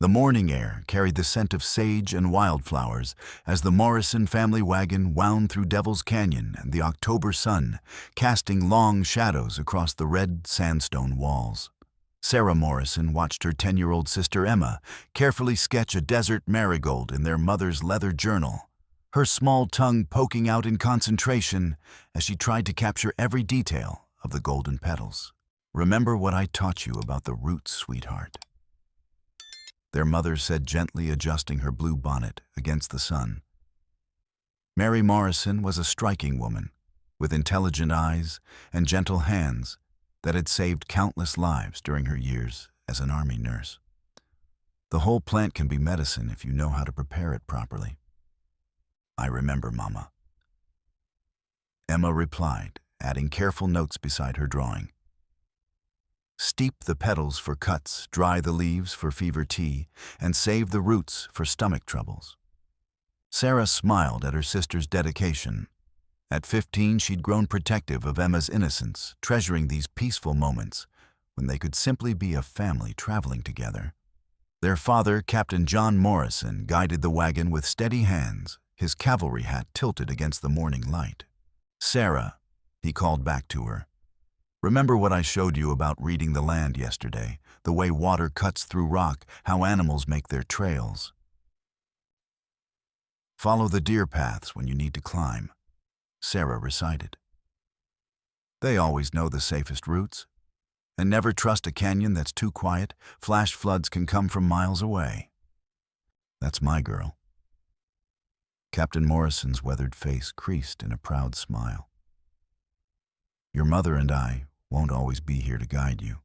The morning air carried the scent of sage and wildflowers as the Morrison family wagon wound through Devil's Canyon and the October sun, casting long shadows across the red sandstone walls. Sarah Morrison watched her 10-year-old sister Emma carefully sketch a desert marigold in their mother's leather journal, her small tongue poking out in concentration as she tried to capture every detail of the golden petals. "Remember what I taught you about the roots, sweetheart," their mother said, gently adjusting her blue bonnet against the sun. Mary Morrison was a striking woman, with intelligent eyes and gentle hands that had saved countless lives during her years as an army nurse. "The whole plant can be medicine if you know how to prepare it properly." "I remember, Mama," Emma replied, adding careful notes beside her drawing. "Steep the petals for cuts, dry the leaves for fever tea, and save the roots for stomach troubles." Sarah smiled at her sister's dedication. At 15, she'd grown protective of Emma's innocence, treasuring these peaceful moments when they could simply be a family traveling together. Their father, Captain John Morrison, guided the wagon with steady hands, his cavalry hat tilted against the morning light. "Sarah," he called back to her, "remember what I showed you about reading the land yesterday, the way water cuts through rock, how animals make their trails. Follow the deer paths when you need to climb," Sarah recited. "They always know the safest routes. And never trust a canyon that's too quiet. Flash floods can come from miles away." "That's my girl." Captain Morrison's weathered face creased in a proud smile. "Your mother and I won't always be here to guide you.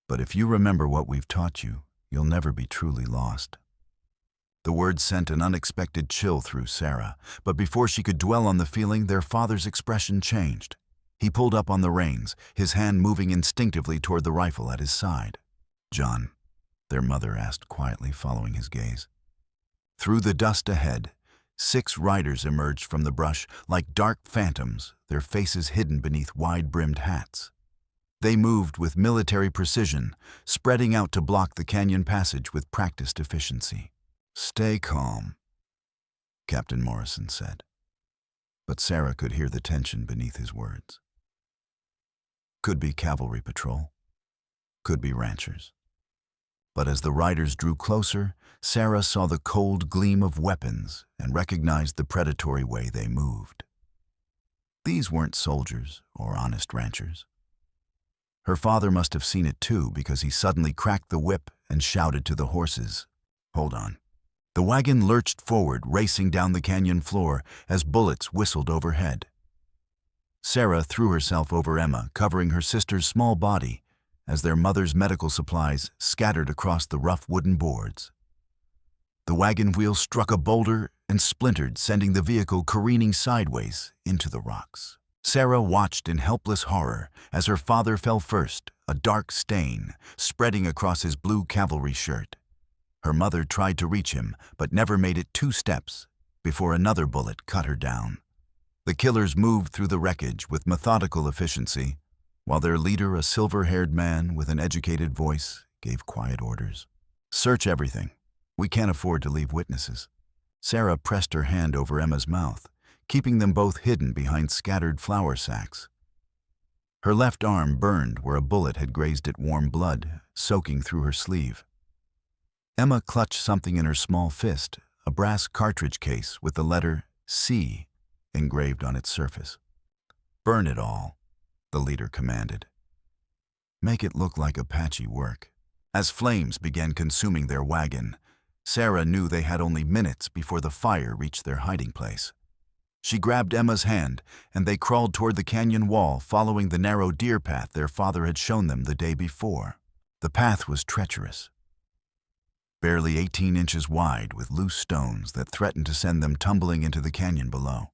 But if you remember what we've taught you, you'll never be truly lost." The words sent an unexpected chill through Sarah, but before she could dwell on the feeling, their father's expression changed. He pulled up on the reins, his hand moving instinctively toward the rifle at his side. "John," their mother asked quietly, following his gaze. Through the dust ahead, 6 riders emerged from the brush like dark phantoms, their faces hidden beneath wide-brimmed hats. They moved with military precision, spreading out to block the canyon passage with practiced efficiency. "Stay calm," Captain Morrison said. But Sarah could hear the tension beneath his words. Could be cavalry patrol, could be ranchers. But as the riders drew closer, Sarah saw the cold gleam of weapons and recognized the predatory way they moved. These weren't soldiers or honest ranchers. Her father must have seen it too, because he suddenly cracked the whip and shouted to the horses, "Hold on." The wagon lurched forward, racing down the canyon floor as bullets whistled overhead. Sarah threw herself over Emma, covering her sister's small body as their mother's medical supplies scattered across the rough wooden boards. The wagon wheel struck a boulder and splintered, sending the vehicle careening sideways into the rocks. Sarah watched in helpless horror as her father fell first, a dark stain spreading across his blue cavalry shirt. Her mother tried to reach him, but never made it 2 steps before another bullet cut her down. The killers moved through the wreckage with methodical efficiency, while their leader, a silver-haired man with an educated voice, gave quiet orders. "Search everything. We can't afford to leave witnesses." Sarah pressed her hand over Emma's mouth, keeping them both hidden behind scattered flour sacks. Her left arm burned where a bullet had grazed it, warm blood soaking through her sleeve. Emma clutched something in her small fist, a brass cartridge case with the letter C engraved on its surface. "Burn it all," the leader commanded. "Make it look like Apache work." As flames began consuming their wagon, Sarah knew they had only minutes before the fire reached their hiding place. She grabbed Emma's hand, and they crawled toward the canyon wall, following the narrow deer path their father had shown them the day before. The path was treacherous, barely 18 inches wide, with loose stones that threatened to send them tumbling into the canyon below.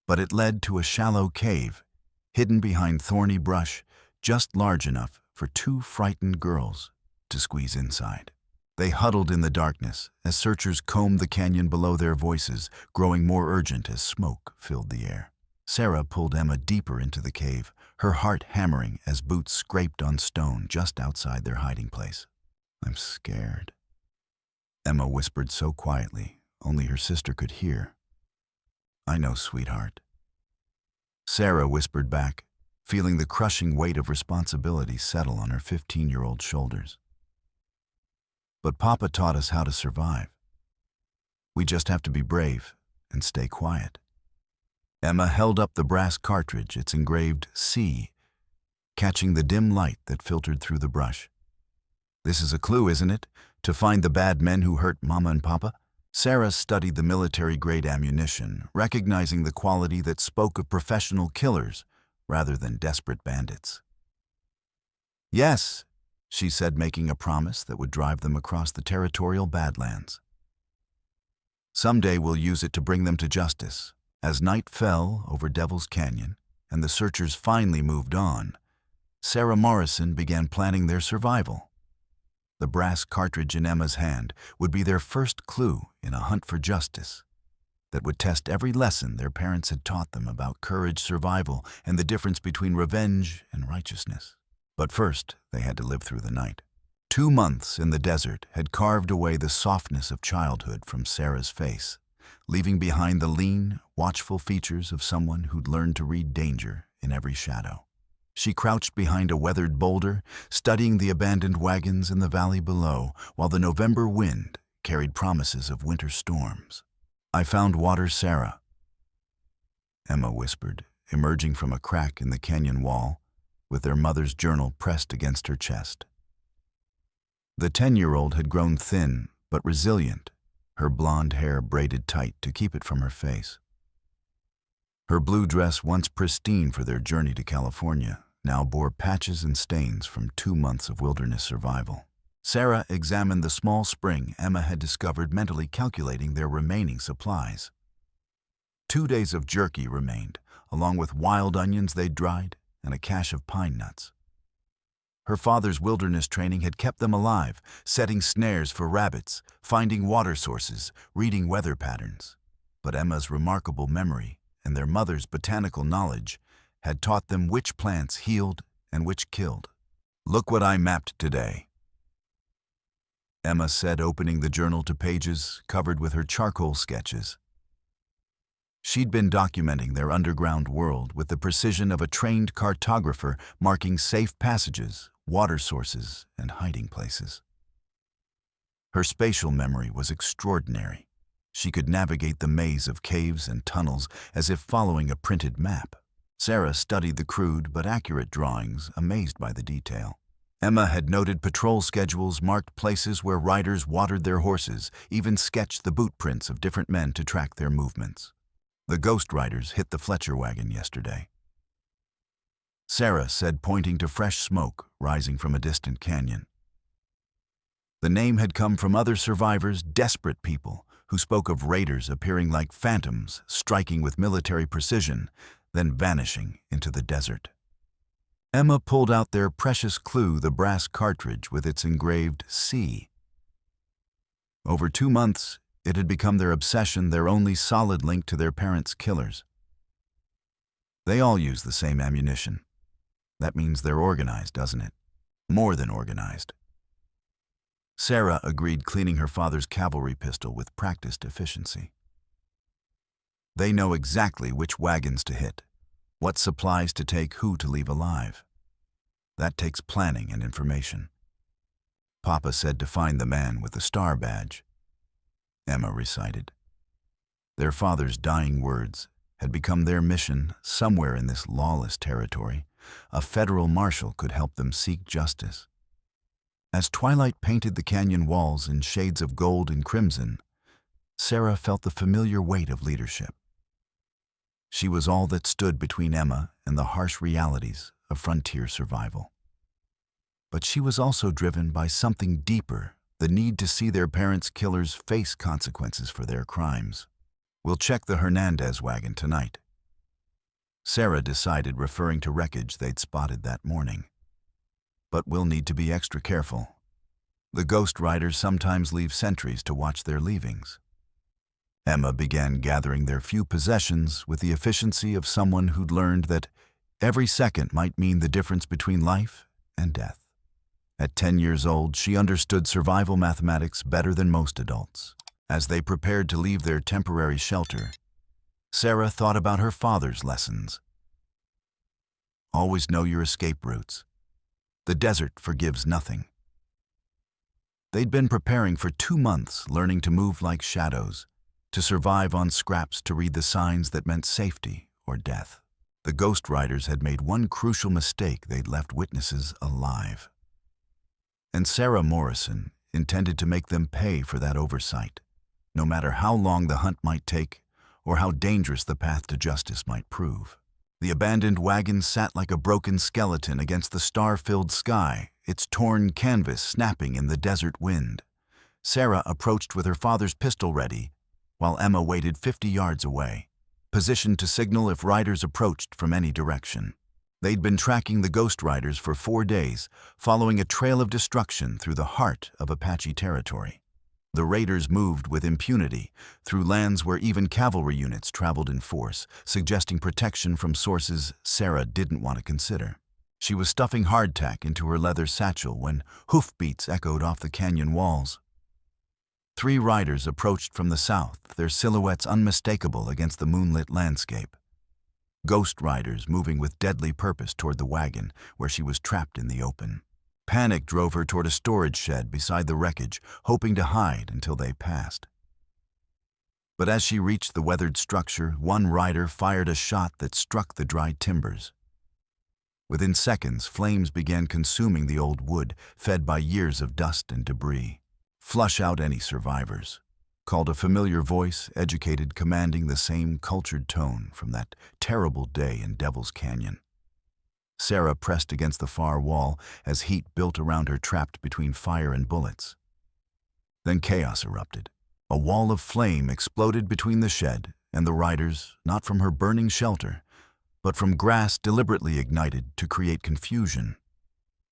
But it led to a shallow cave, hidden behind thorny brush, just large enough for 2 frightened girls to squeeze inside. They huddled in the darkness as searchers combed the canyon below, their voices growing more urgent as smoke filled the air. Sarah pulled Emma deeper into the cave, her heart hammering as boots scraped on stone just outside their hiding place. I'm scared, Emma whispered so quietly, only her sister could hear. I know, sweetheart. Sarah whispered back, feeling the crushing weight of responsibility settle on her 15-year-old shoulders. But Papa taught us how to survive. We just have to be brave and stay quiet. Emma held up the brass cartridge, its engraved C, catching the dim light that filtered through the brush. This is a clue, isn't it? To find the bad men who hurt Mama and Papa? Sarah studied the military-grade ammunition, recognizing the quality that spoke of professional killers rather than desperate bandits. Yes, she said, making a promise that would drive them across the territorial Badlands. Someday we'll use it to bring them to justice. As night fell over Devil's Canyon and the searchers finally moved on, Sarah Morrison began planning their survival. The brass cartridge in Emma's hand would be their first clue in a hunt for justice that would test every lesson their parents had taught them about courage, survival, and the difference between revenge and righteousness. But first, they had to live through the night. 2 months in the desert had carved away the softness of childhood from Sarah's face, leaving behind the lean, watchful features of someone who'd learned to read danger in every shadow. She crouched behind a weathered boulder, studying the abandoned wagons in the valley below, while the November wind carried promises of winter storms. I found water, Sarah, Emma whispered, emerging from a crack in the canyon wall, with their mother's journal pressed against her chest. The 10-year-old had grown thin but resilient, her blonde hair braided tight to keep it from her face. Her blue dress, once pristine for their journey to California, now bore patches and stains from 2 months of wilderness survival. Sarah examined the small spring Emma had discovered, mentally calculating their remaining supplies. 2 days of jerky remained, along with wild onions they'd dried and a cache of pine nuts. Her father's wilderness training had kept them alive, setting snares for rabbits, finding water sources, reading weather patterns. But Emma's remarkable memory and their mother's botanical knowledge had taught them which plants healed and which killed. Look what I mapped today, Emma said, opening the journal to pages covered with her charcoal sketches. She'd been documenting their underground world with the precision of a trained cartographer, marking safe passages, water sources, and hiding places. Her spatial memory was extraordinary. She could navigate the maze of caves and tunnels as if following a printed map. Sarah studied the crude but accurate drawings, amazed by the detail. Emma had noted patrol schedules, marked places where riders watered their horses, even sketched the boot prints of different men to track their movements. The ghost riders hit the Fletcher wagon yesterday, Sarah said, pointing to fresh smoke rising from a distant canyon. The name had come from other survivors, desperate people, who spoke of raiders appearing like phantoms, striking with military precision, then vanishing into the desert. Emma pulled out their precious clue, the brass cartridge with its engraved C. Over 2 months, it had become their obsession, their only solid link to their parents' killers. They all use the same ammunition. That means they're organized, doesn't it? More than organized. Sarah agreed, cleaning her father's cavalry pistol with practiced efficiency. They know exactly which wagons to hit, what supplies to take, who to leave alive. That takes planning and information. Papa said to find the man with the star badge, Emma recited. Their father's dying words had become their mission. Somewhere in this lawless territory, a federal marshal could help them seek justice. As twilight painted the canyon walls in shades of gold and crimson, Sarah felt the familiar weight of leadership. She was all that stood between Emma and the harsh realities of frontier survival. But she was also driven by something deeper, the need to see their parents' killers face consequences for their crimes. We'll check the Hernandez wagon tonight, Sarah decided, referring to wreckage they'd spotted that morning. But we'll need to be extra careful. The ghost riders sometimes leave sentries to watch their leavings. Emma began gathering their few possessions with the efficiency of someone who'd learned that every second might mean the difference between life and death. At 10 years old, she understood survival mathematics better than most adults. As they prepared to leave their temporary shelter, Sarah thought about her father's lessons. Always know your escape routes. The desert forgives nothing. They'd been preparing for 2 months, learning to move like shadows, to survive on scraps, to read the signs that meant safety or death. The Ghost Riders had made one crucial mistake: they'd left witnesses alive. And Sarah Morrison intended to make them pay for that oversight, no matter how long the hunt might take or how dangerous the path to justice might prove. The abandoned wagon sat like a broken skeleton against the star-filled sky, its torn canvas snapping in the desert wind. Sarah approached with her father's pistol ready, while Emma waited 50 yards away, positioned to signal if riders approached from any direction. They'd been tracking the Ghost Riders for 4 days, following a trail of destruction through the heart of Apache territory. The raiders moved with impunity through lands where even cavalry units traveled in force, suggesting protection from sources Sarah didn't want to consider. She was stuffing hardtack into her leather satchel when hoofbeats echoed off the canyon walls. 3 riders approached from the south, their silhouettes unmistakable against the moonlit landscape. Ghost Riders moving with deadly purpose toward the wagon, where she was trapped in the open. Panic drove her toward a storage shed beside the wreckage, hoping to hide until they passed. But as she reached the weathered structure, one rider fired a shot that struck the dry timbers. Within seconds, flames began consuming the old wood, fed by years of dust and debris. "Flush out any survivors," called a familiar voice, educated, commanding the same cultured tone from that terrible day in Devil's Canyon. Sarah pressed against the far wall as heat built around her, trapped between fire and bullets. Then chaos erupted. A wall of flame exploded between the shed and the riders, not from her burning shelter, but from grass deliberately ignited to create confusion.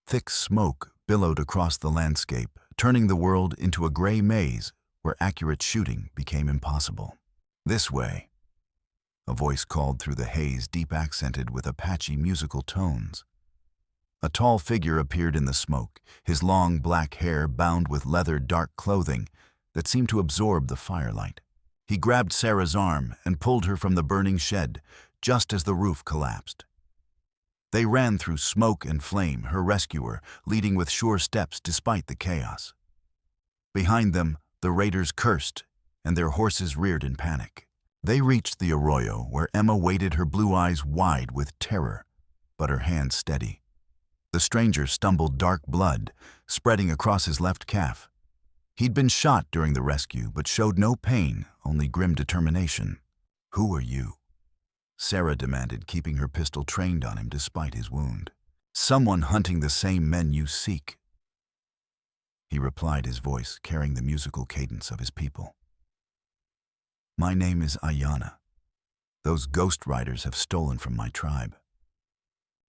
Thick smoke billowed across the landscape, turning the world into a gray maze where accurate shooting became impossible. "This way," a voice called through the haze, deep accented with Apache musical tones. A tall figure appeared in the smoke, his long black hair bound with leather dark clothing that seemed to absorb the firelight. He grabbed Sarah's arm and pulled her from the burning shed, just as the roof collapsed. They ran through smoke and flame, her rescuer leading with sure steps despite the chaos. Behind them, the raiders cursed, and their horses reared in panic. They reached the arroyo, where Emma waited, her blue eyes wide with terror, but her hands steady. The stranger stumbled, dark blood spreading across his left calf. He'd been shot during the rescue, but showed no pain, only grim determination. "Who are you?" Sarah demanded, keeping her pistol trained on him despite his wound. "Someone hunting the same men you seek," he replied, his voice carrying the musical cadence of his people. "My name is Aiyana. Those Ghost Riders have stolen from my tribe."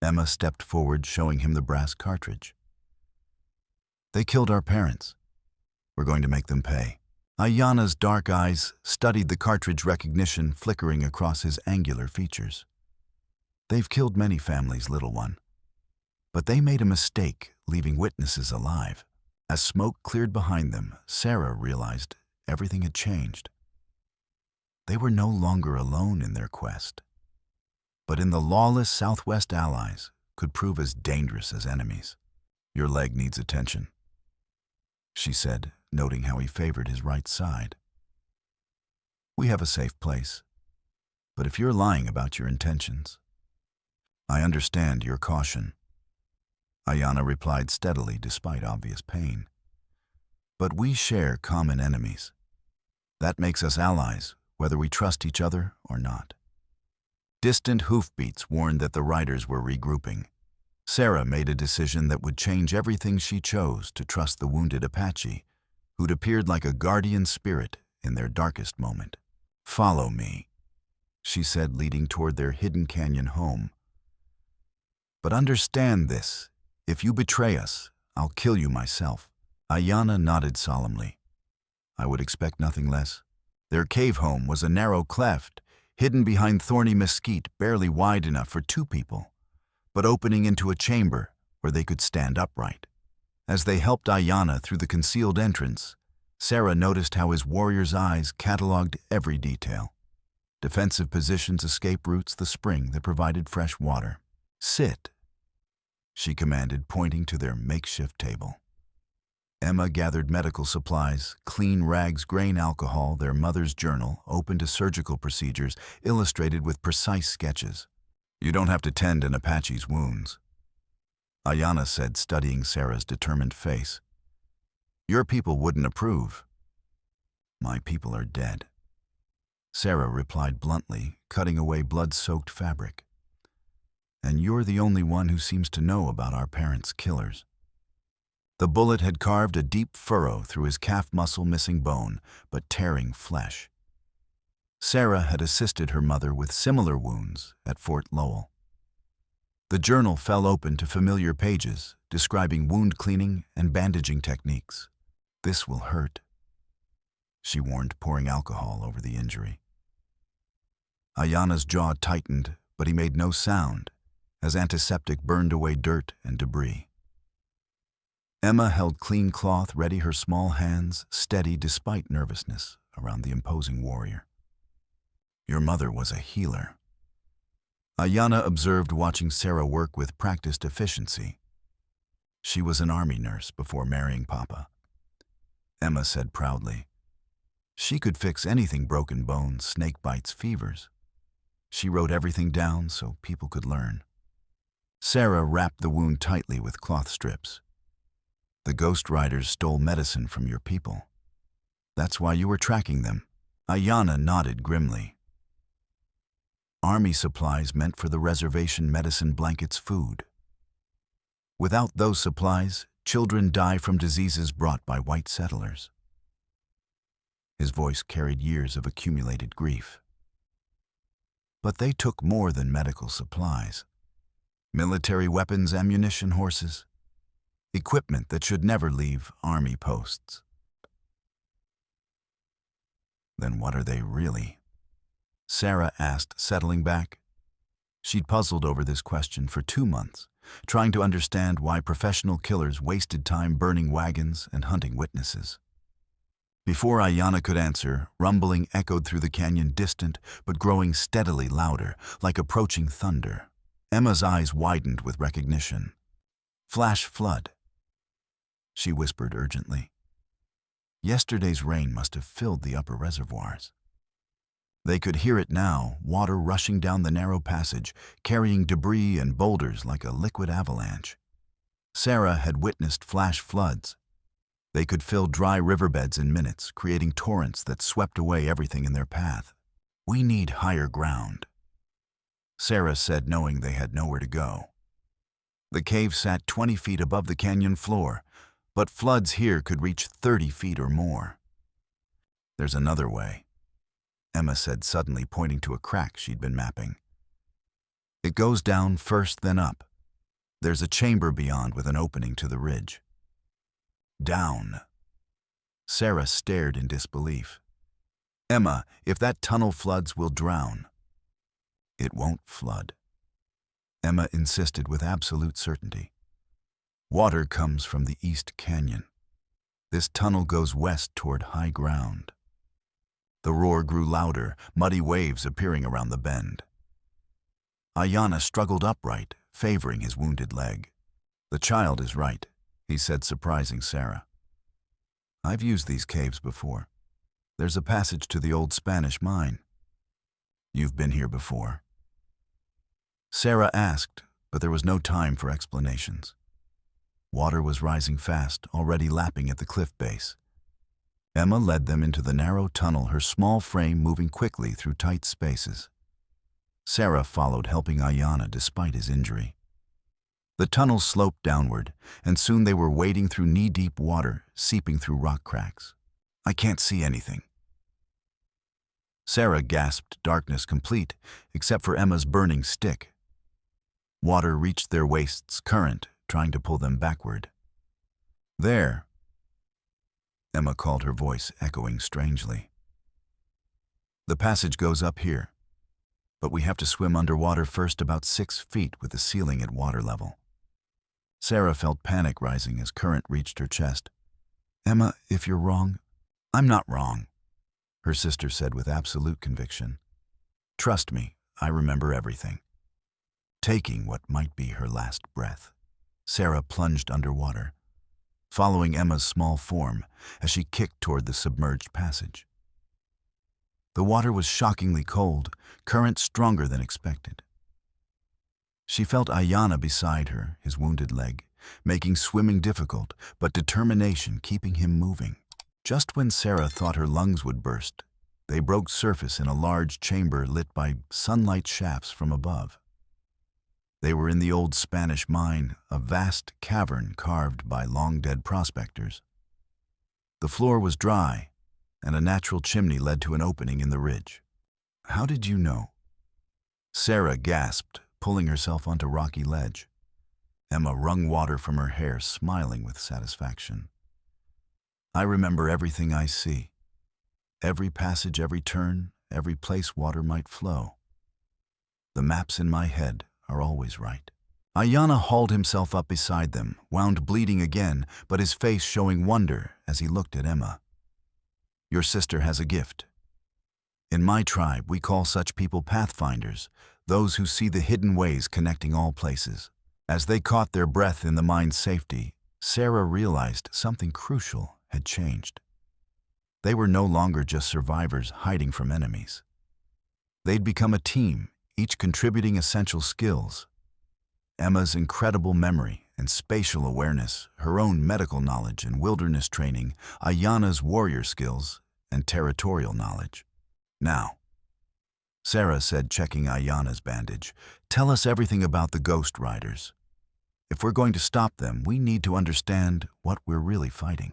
Emma stepped forward, showing him the brass cartridge. "They killed our parents. We're going to make them pay." Aiyana's dark eyes studied the cartridge, recognition flickering across his angular features. "They've killed many families, little one. But they made a mistake, leaving witnesses alive." As smoke cleared behind them, Sarah realized everything had changed. They were no longer alone in their quest, but in the lawless Southwest allies could prove as dangerous as enemies. "Your leg needs attention," she said, noting how he favored his right side. "We have a safe place, but if you're lying about your intentions..." "I understand your caution," Aiyana replied steadily despite obvious pain. "But we share common enemies. That makes us allies, whether we trust each other or not." Distant hoofbeats warned that the riders were regrouping. Sarah made a decision that would change everything. She chose to trust the wounded Apache, who'd appeared like a guardian spirit in their darkest moment. "Follow me," she said, leading toward their hidden canyon home. "But understand this, if you betray us, I'll kill you myself." Aiyana nodded solemnly. "I would expect nothing less." Their cave home was a narrow cleft, hidden behind thorny mesquite, barely wide enough for 2 people, but opening into a chamber where they could stand upright. As they helped Aiyana through the concealed entrance, Sarah noticed how his warrior's eyes cataloged every detail. Defensive positions, escape routes, the spring that provided fresh water. "Sit," she commanded, pointing to their makeshift table. Emma gathered medical supplies, clean rags, grain alcohol, their mother's journal, open to surgical procedures, illustrated with precise sketches. "You don't have to tend an Apache's wounds," Aiyana said, studying Sarah's determined face. "Your people wouldn't approve." "My people are dead," Sarah replied bluntly, cutting away blood-soaked fabric. "And you're the only one who seems to know about our parents' killers." The bullet had carved a deep furrow through his calf muscle, missing bone, but tearing flesh. Sarah had assisted her mother with similar wounds at Fort Lowell. The journal fell open to familiar pages, describing wound cleaning and bandaging techniques. "This will hurt," she warned, pouring alcohol over the injury. Aiyana's jaw tightened, but he made no sound, as antiseptic burned away dirt and debris. Emma held clean cloth ready, her small hands steady despite nervousness around the imposing warrior. "Your mother was a healer," Aiyana observed, watching Sarah work with practiced efficiency. "She was an army nurse before marrying Papa," Emma said proudly. "She could fix anything: broken bones, snake bites, fevers. She wrote everything down so people could learn." Sarah wrapped the wound tightly with cloth strips. "The Ghost Riders stole medicine from your people. That's why you were tracking them." Aiyana nodded grimly. "Army supplies meant for the reservation: medicine, blankets, food. Without those supplies, children die from diseases brought by white settlers." His voice carried years of accumulated grief. "But they took more than medical supplies. Military weapons, ammunition, horses. Equipment that should never leave army posts." "Then what are they really?" Sarah asked, settling back. She'd puzzled over this question for 2 months, trying to understand why professional killers wasted time burning wagons and hunting witnesses. Before Aiyana could answer, rumbling echoed through the canyon, distant but growing steadily louder, like approaching thunder. Emma's eyes widened with recognition. "Flash flood," she whispered urgently. "Yesterday's rain must have filled the upper reservoirs." They could hear it now, water rushing down the narrow passage, carrying debris and boulders like a liquid avalanche. Sarah had witnessed flash floods. They could fill dry riverbeds in minutes, creating torrents that swept away everything in their path. "We need higher ground," Sarah said, knowing they had nowhere to go. The cave sat 20 feet above the canyon floor, but floods here could reach 30 feet or more. "There's another way," Emma said, suddenly pointing to a crack she'd been mapping. "It goes down first, then up. There's a chamber beyond with an opening to the ridge." "Down." Sarah stared in disbelief. "Emma, if that tunnel floods, we'll drown." "It won't flood," Emma insisted with absolute certainty. "Water comes from the East Canyon. This tunnel goes west toward high ground." The roar grew louder, muddy waves appearing around the bend. Aiyana struggled upright, favoring his wounded leg. "The child is right," he said, surprising Sarah. "I've used these caves before. There's a passage to the old Spanish mine." "You've been here before?" Sarah asked, but there was no time for explanations. Water was rising fast, already lapping at the cliff base. Emma led them into the narrow tunnel, her small frame moving quickly through tight spaces. Sarah followed, helping Aiyana despite his injury. The tunnel sloped downward, and soon they were wading through knee-deep water, seeping through rock cracks. "I can't see anything." Sarah gasped, darkness complete, except for Emma's burning stick. Water reached their waists, current, trying to pull them backward. "There," Emma called, her voice echoing strangely. "The passage goes up here, but we have to swim underwater first, about 6 feet with the ceiling at water level." Sarah felt panic rising as current reached her chest. "Emma, if you're wrong—" "I'm not wrong," her sister said with absolute conviction. "Trust me, I remember everything." Taking what might be her last breath, Sarah plunged underwater, following Emma's small form as she kicked toward the submerged passage. The water was shockingly cold, current stronger than expected. She felt Aiyana beside her, his wounded leg, making swimming difficult, but determination keeping him moving. Just when Sarah thought her lungs would burst, they broke surface in a large chamber lit by sunlight shafts from above. They were in the old Spanish mine, a vast cavern carved by long-dead prospectors. The floor was dry, and a natural chimney led to an opening in the ridge. "How did you know?" Sarah gasped, pulling herself onto rocky ledge. Emma wrung water from her hair, smiling with satisfaction. "I remember everything I see. Every passage, every turn, every place water might flow. The maps in my head are always right." Aiyana hauled himself up beside them, wound bleeding again, but his face showing wonder as he looked at Emma. "Your sister has a gift. In my tribe, we call such people pathfinders, those who see the hidden ways connecting all places." As they caught their breath in the mine's safety, Sarah realized something crucial had changed. They were no longer just survivors hiding from enemies. They'd become a team, each contributing essential skills. Emma's incredible memory and spatial awareness, her own medical knowledge and wilderness training, Aiyana's warrior skills and territorial knowledge. "Now," Sarah said, checking Aiyana's bandage, "tell us everything about the Ghost Riders. If we're going to stop them, we need to understand what we're really fighting."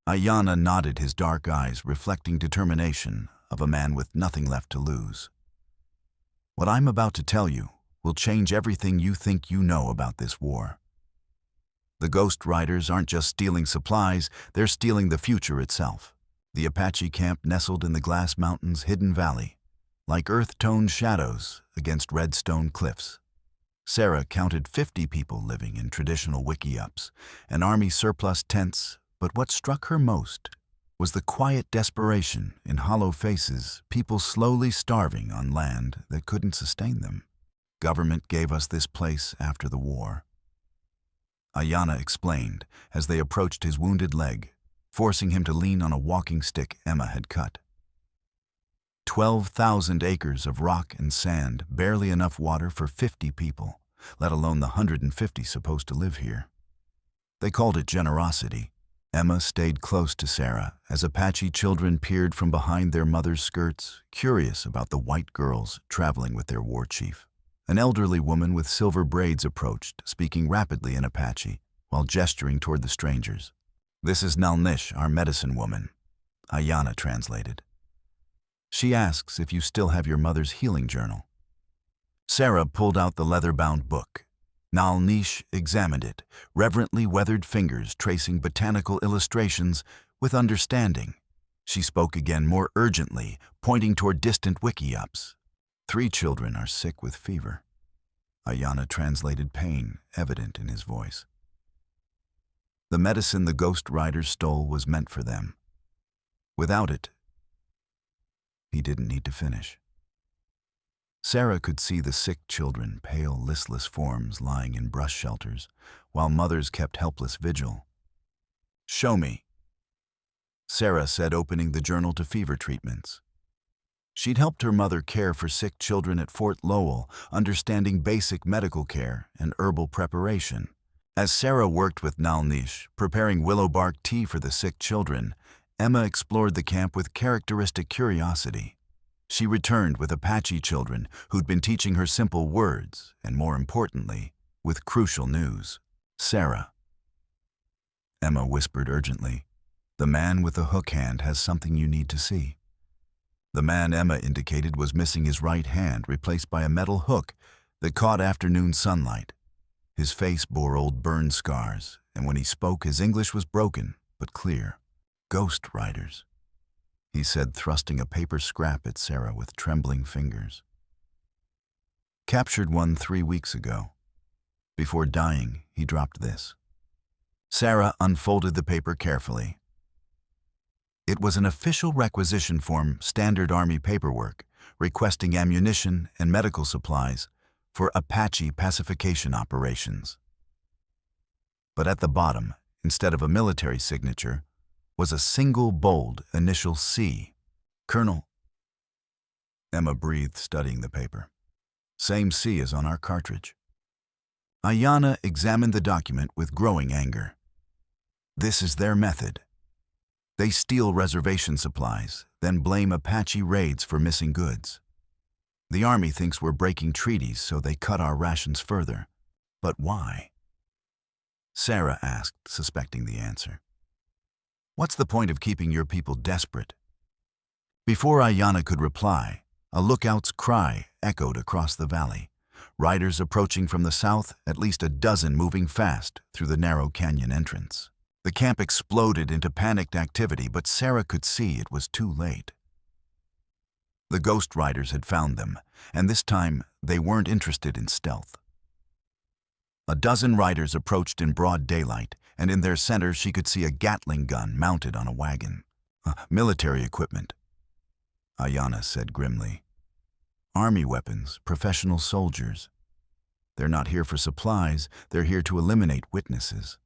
Aiyana nodded, his dark eyes reflecting determination of a man with nothing left to lose. "What I'm about to tell you will change everything you think you know about this war. The Ghost Riders aren't just stealing supplies, they're stealing the future itself. The Apache camp nestled in the Glass Mountains' hidden valley, like earth-toned shadows against red stone cliffs. Sarah counted 50 people living in traditional wickiups and army surplus tents, but what struck her most was the quiet desperation in hollow faces, people slowly starving on land that couldn't sustain them. "Government gave us this place after the war," Aiyana explained as they approached his wounded leg, forcing him to lean on a walking stick Emma had cut. 12,000 acres of rock and sand, barely enough water for 50 people, let alone the 150 supposed to live here. They called it generosity. Emma stayed close to Sarah as Apache children peered from behind their mother's skirts, curious about the white girls traveling with their war chief. An elderly woman with silver braids approached, speaking rapidly in Apache, while gesturing toward the strangers. "This is Nalnish, our medicine woman," Aiyana translated. "She asks if you still have your mother's healing journal." Sarah pulled out the leather-bound book. Nalnish examined it, reverently weathered fingers tracing botanical illustrations with understanding. She spoke again more urgently, pointing toward distant wickiups. 3 children are sick with fever." Aiyana translated, pain evident in his voice. "The medicine the Ghost Riders stole was meant for them. Without it—" He didn't need to finish. Sarah could see the sick children, pale, listless forms lying in brush shelters, while mothers kept helpless vigil. "Show me," Sarah said, opening the journal to fever treatments. She'd helped her mother care for sick children at Fort Lowell, understanding basic medical care and herbal preparation. As Sarah worked with Nalnish, preparing willow bark tea for the sick children, Emma explored the camp with characteristic curiosity. She returned with Apache children who'd been teaching her simple words, and more importantly, with crucial news. "Sarah," Emma whispered urgently, "the man with the hook hand has something you need to see." The man Emma indicated was missing his right hand, replaced by a metal hook that caught afternoon sunlight. His face bore old burn scars, and when he spoke, his English was broken but clear. "Ghost Riders," he said, thrusting a paper scrap at Sarah with trembling fingers. "Captured one 3 weeks ago. Before dying, he dropped this. Sarah unfolded the paper carefully. It was an official requisition form, standard Army paperwork, requesting ammunition and medical supplies for Apache pacification operations. But at the bottom, instead of a military signature, was a single bold initial C. Colonel. Emma breathed, studying the paper. Same C as on our cartridge. Aiyana examined the document with growing anger. This is their method. They steal reservation supplies, then blame Apache raids for missing goods. The Army thinks we're breaking treaties, so they cut our rations further. But why? Sarah asked, suspecting the answer. What's the point of keeping your people desperate? Before Aiyana could reply, a lookout's cry echoed across the valley. Riders approaching from the south, at least a dozen moving fast through the narrow canyon entrance. The camp exploded into panicked activity, but Sarah could see it was too late. The ghost riders had found them, and this time they weren't interested in stealth. A dozen riders approached in broad daylight, and in their center she could see a Gatling gun mounted on a wagon. Military equipment, Aiyana said grimly. Army weapons, professional soldiers. They're not here for supplies, they're here to eliminate witnesses.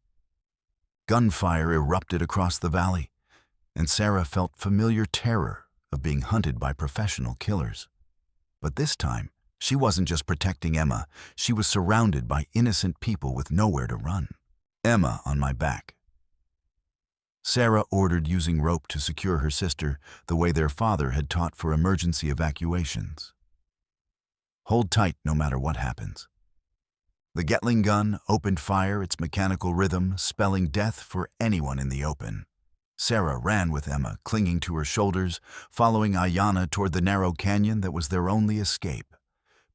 Gunfire erupted across the valley, and Sarah felt familiar terror of being hunted by professional killers. But this time, she wasn't just protecting Emma, she was surrounded by innocent people with nowhere to run. Emma on my back. Sarah ordered using rope to secure her sister the way their father had taught for emergency evacuations. Hold tight no matter what happens. The Gatling gun opened fire, its mechanical rhythm spelling death for anyone in the open. Sarah ran with Emma, clinging to her shoulders, following Aiyana toward the narrow canyon that was their only escape.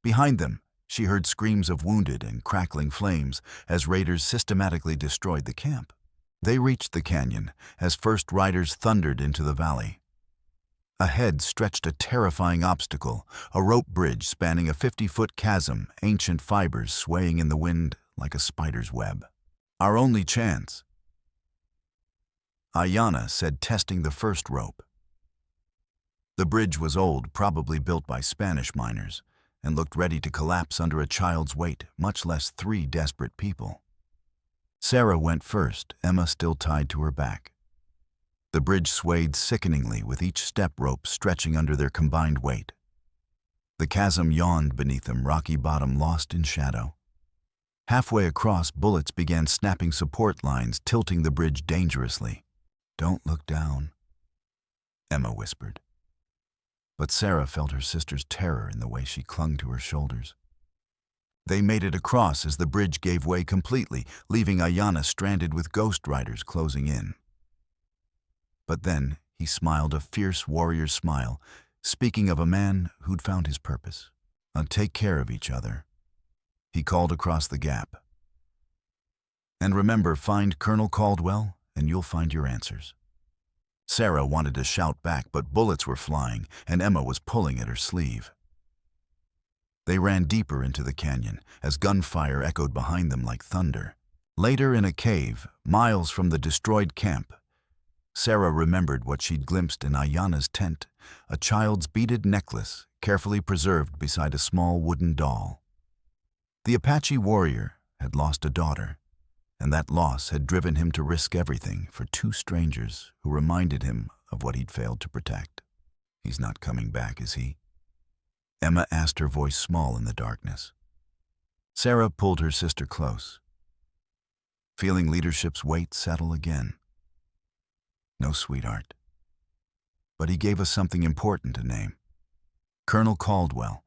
Behind them, she heard screams of wounded and crackling flames as raiders systematically destroyed the camp. They reached the canyon as first riders thundered into the valley. Ahead stretched a terrifying obstacle, a rope bridge spanning a 50-foot chasm, ancient fibers swaying in the wind like a spider's web. Our only chance, Aiyana said, testing the first rope. The bridge was old, probably built by Spanish miners, and looked ready to collapse under a child's weight, much less 3 desperate people. Sarah went first, Emma still tied to her back. The bridge swayed sickeningly, with each step rope stretching under their combined weight. The chasm yawned beneath them, rocky bottom lost in shadow. Halfway across, bullets began snapping support lines, tilting the bridge dangerously. "Don't look down," Emma whispered. But Sarah felt her sister's terror in the way she clung to her shoulders. They made it across as the bridge gave way completely, leaving Aiyana stranded with ghost riders closing in. But then he smiled a fierce warrior smile, speaking of a man who'd found his purpose. Take care of each other," he called across the gap. "And remember, find Colonel Caldwell and you'll find your answers." Sarah wanted to shout back, but bullets were flying and Emma was pulling at her sleeve. They ran deeper into the canyon as gunfire echoed behind them like thunder. Later, in a cave, miles from the destroyed camp, Sarah remembered what she'd glimpsed in Aiyana's tent, a child's beaded necklace carefully preserved beside a small wooden doll. The Apache warrior had lost a daughter, and that loss had driven him to risk everything for 2 strangers who reminded him of what he'd failed to protect. "He's not coming back, is he?" Emma asked, her voice small in the darkness. Sarah pulled her sister close, feeling leadership's weight settle again. "No, sweetheart. But he gave us something important to name. Colonel Caldwell.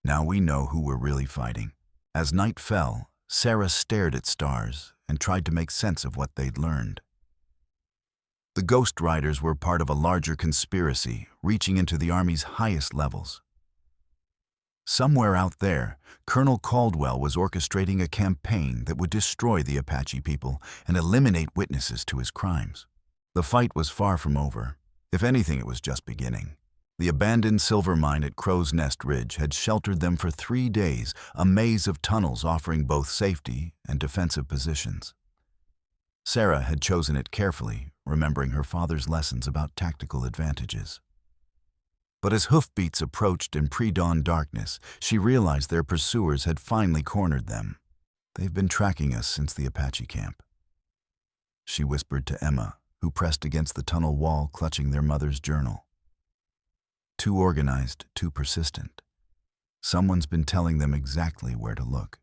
Now we know who we're really fighting." As night fell, Sarah stared at stars and tried to make sense of what they'd learned. The Ghost Riders were part of a larger conspiracy reaching into the Army's highest levels. Somewhere out there, Colonel Caldwell was orchestrating a campaign that would destroy the Apache people and eliminate witnesses to his crimes. The fight was far from over. If anything, it was just beginning. The abandoned silver mine at Crow's Nest Ridge had sheltered them for 3 days, a maze of tunnels offering both safety and defensive positions. Sarah had chosen it carefully, remembering her father's lessons about tactical advantages. But as hoofbeats approached in pre-dawn darkness, she realized their pursuers had finally cornered them. "They've been tracking us since the Apache camp," she whispered to Emma, who pressed against the tunnel wall clutching their mother's journal. "Too organized, too persistent. Someone's been telling them exactly where to look."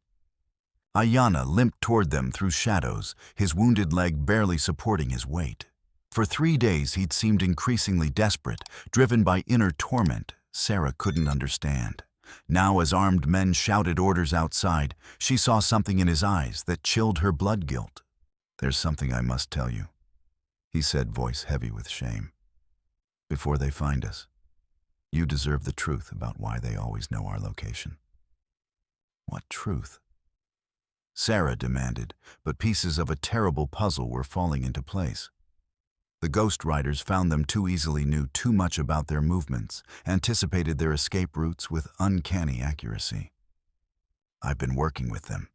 Aiyana limped toward them through shadows, his wounded leg barely supporting his weight. For 3 days he'd seemed increasingly desperate, driven by inner torment Sarah couldn't understand. Now, as armed men shouted orders outside, she saw something in his eyes that chilled her blood guilt. "There's something I must tell you," he said, voice heavy with shame. "Before they find us, you deserve the truth about why they always know our location." "What truth?" Sarah demanded, but pieces of a terrible puzzle were falling into place. The Ghost Riders found them too easily, knew too much about their movements, anticipated their escape routes with uncanny accuracy. "I've been working with them,"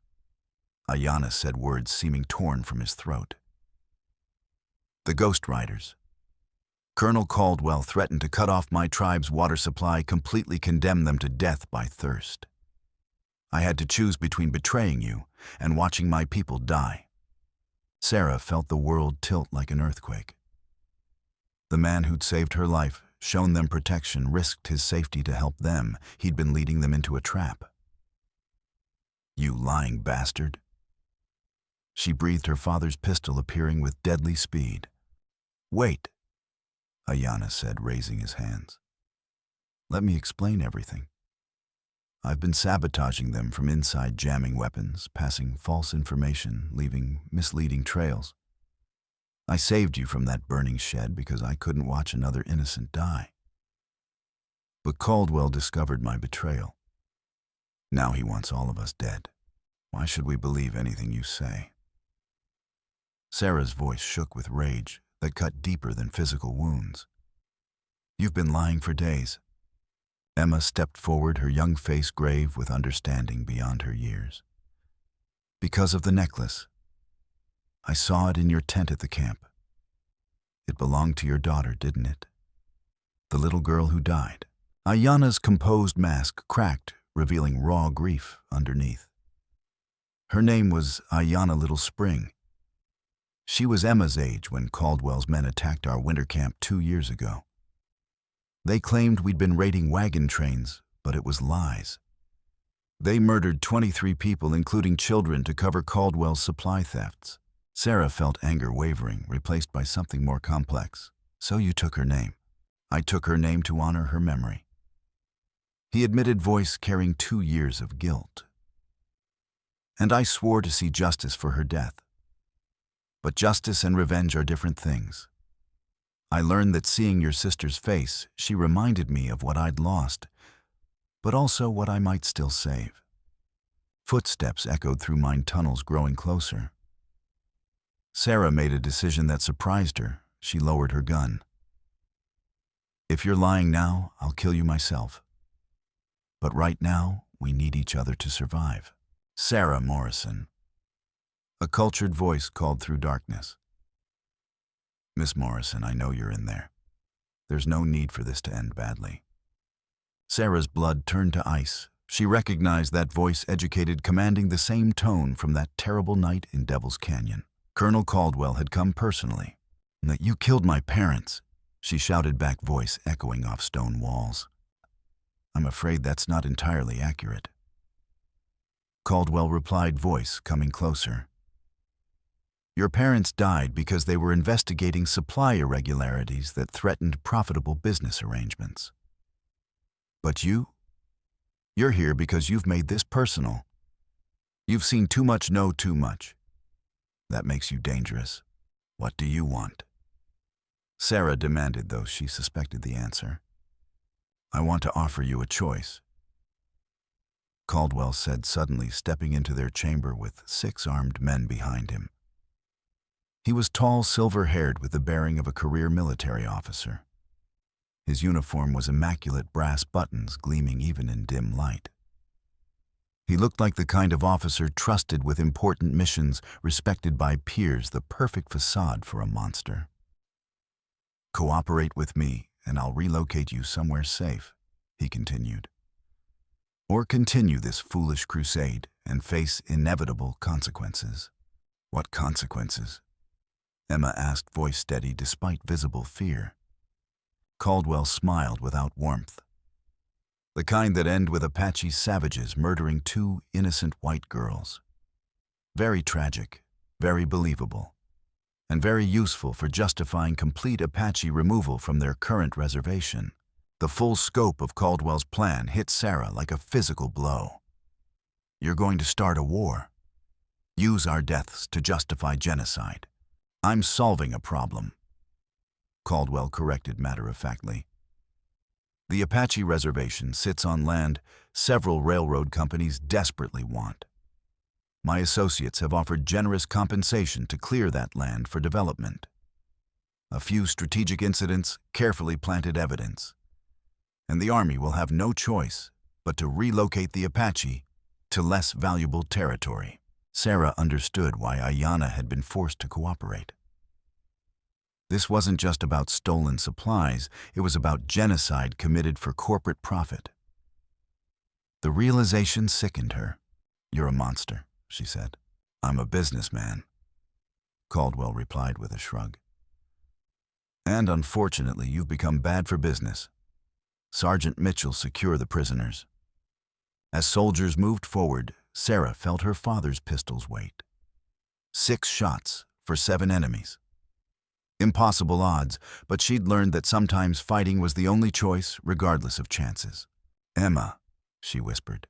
Aiyana said, words seeming torn from his throat. "The Ghost Riders. Colonel Caldwell threatened to cut off my tribe's water supply, completely condemn them to death by thirst. I had to choose between betraying you and watching my people die." Sarah felt the world tilt like an earthquake. The man who'd saved her life, shown them protection, risked his safety to help them. He'd been leading them into a trap. "You lying bastard." She breathed, her father's pistol appearing with deadly speed. "Wait," Aiyana said, raising his hands. "Let me explain everything. I've been sabotaging them from inside, jamming weapons, passing false information, leaving misleading trails. I saved you from that burning shed because I couldn't watch another innocent die. But Caldwell discovered my betrayal. Now he wants all of us dead. Why should we believe anything you say?" Sarah's voice shook with rage that cut deeper than physical wounds. "You've been lying for days." Emma stepped forward, her young face grave with understanding beyond her years. "Because of the necklace. I saw it in your tent at the camp. It belonged to your daughter, didn't it? The little girl who died." Aiyana's composed mask cracked, revealing raw grief underneath. Her name was Aiyana Little Spring. She was Emma's age when Caldwell's men attacked our winter camp 2 years ago. They claimed we'd been raiding wagon trains, but it was lies. They murdered 23 people, including children, to cover Caldwell's supply thefts. Sarah felt anger wavering, replaced by something more complex. "So you took her name." "I took her name to honor her memory," he admitted, voice carrying 2 years of guilt. "And I swore to see justice for her death. But justice and revenge are different things. I learned that seeing your sister's face, she reminded me of what I'd lost, but also what I might still save." Footsteps echoed through mine tunnels, growing closer. Sarah made a decision that surprised her. She lowered her gun. "If you're lying now, I'll kill you myself. But right now, we need each other to survive." "Sarah Morrison." A cultured voice called through darkness. "Miss Morrison, I know you're in there. There's no need for this to end badly." Sarah's blood turned to ice. She recognized that voice, educated, commanding the same tone from that terrible night in Devil's Canyon. Colonel Caldwell had come personally. "That you killed my parents," she shouted back, voice echoing off stone walls. "I'm afraid that's not entirely accurate." Caldwell replied, voice coming closer. "Your parents died because they were investigating supply irregularities that threatened profitable business arrangements. But you're here because you've made this personal. You've seen too much, know too much. That makes you dangerous. What do you want?" Sarah demanded, though she suspected the answer. "I want to offer you a choice," Caldwell said, suddenly stepping into their chamber with 6 armed men behind him. He was tall, silver-haired, with the bearing of a career military officer. His uniform was immaculate brass buttons gleaming even in dim light. He looked like the kind of officer trusted with important missions, respected by peers, the perfect facade for a monster. "Cooperate with me, and I'll relocate you somewhere safe," he continued. "Or continue this foolish crusade and face inevitable consequences." "What consequences?" Emma asked, voice steady despite visible fear. Caldwell smiled without warmth. "The kind that end with Apache savages murdering 2 innocent white girls. Very tragic, very believable, and very useful for justifying complete Apache removal from their current reservation." The full scope of Caldwell's plan hit Sarah like a physical blow. "You're going to start a war. Use our deaths to justify genocide." "I'm solving a problem," Caldwell corrected matter-of-factly. "The Apache Reservation sits on land several railroad companies desperately want. My associates have offered generous compensation to clear that land for development. A few strategic incidents, carefully planted evidence. And the Army will have no choice but to relocate the Apache to less valuable territory." Sarah understood why Aiyana had been forced to cooperate. This wasn't just about stolen supplies, it was about genocide committed for corporate profit. The realization sickened her. "You're a monster," she said. "I'm a businessman," Caldwell replied with a shrug. "And unfortunately, you've become bad for business. Sergeant Mitchell, secure the prisoners." As soldiers moved forward, Sarah felt her father's pistol's weight. 6 shots for 7 enemies. Impossible odds, but she'd learned that sometimes fighting was the only choice, regardless of chances. "Emma," she whispered,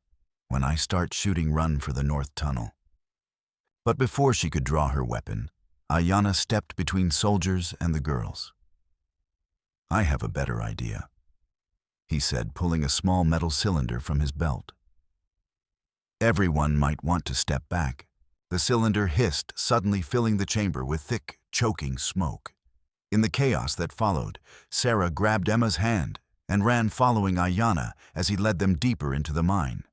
"when I start shooting, run for the North Tunnel." But before she could draw her weapon, Aiyana stepped between soldiers and the girls. "I have a better idea," he said, pulling a small metal cylinder from his belt. Everyone might want to step back. The cylinder hissed, suddenly filling the chamber with thick, choking smoke. In the chaos that followed, Sarah grabbed Emma's hand and ran following Aiyana as he led them deeper into the mine,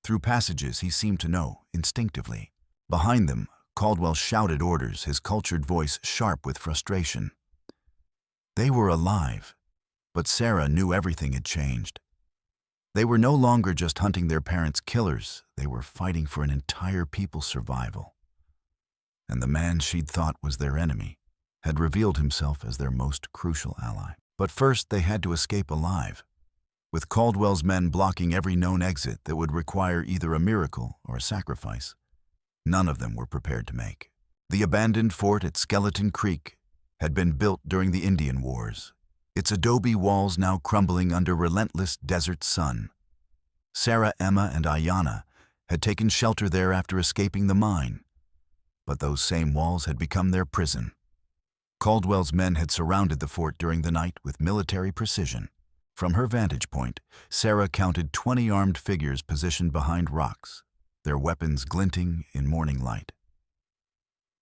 through passages he seemed to know instinctively. Behind them, Caldwell shouted orders, his cultured voice sharp with frustration. They were alive, but Sarah knew everything had changed. They were no longer just hunting their parents' killers, they were fighting for an entire people's survival. And the man she'd thought was their enemy had revealed himself as their most crucial ally. But first they had to escape alive, with Caldwell's men blocking every known exit that would require either a miracle or a sacrifice. None of them were prepared to make. The abandoned fort at Skeleton Creek had been built during the Indian Wars, its adobe walls now crumbling under relentless desert sun. Sarah, Emma, and Aiyana had taken shelter there after escaping the mine, but those same walls had become their prison. Caldwell's men had surrounded the fort during the night with military precision. From her vantage point, Sarah counted 20 armed figures positioned behind rocks, their weapons glinting in morning light.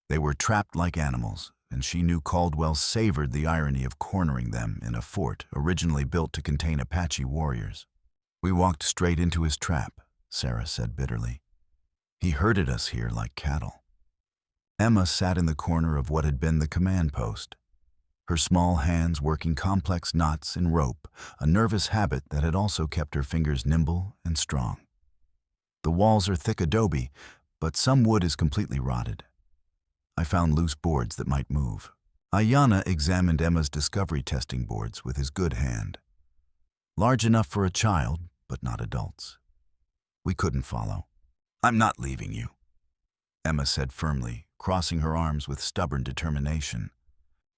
They were trapped like animals, and she knew Caldwell savored the irony of cornering them in a fort originally built to contain Apache warriors. "We walked straight into his trap," Sarah said bitterly. "He herded us here like cattle." Emma sat in the corner of what had been the command post, her small hands working complex knots in rope, a nervous habit that had also kept her fingers nimble and strong. "The walls are thick adobe, but some wood is completely rotted. I found loose boards that might move." Aiyana examined Emma's discovery testing boards with his good hand. Large enough for a child, but not adults. "We couldn't follow." "I'm not leaving you," Emma said firmly, crossing her arms with stubborn determination.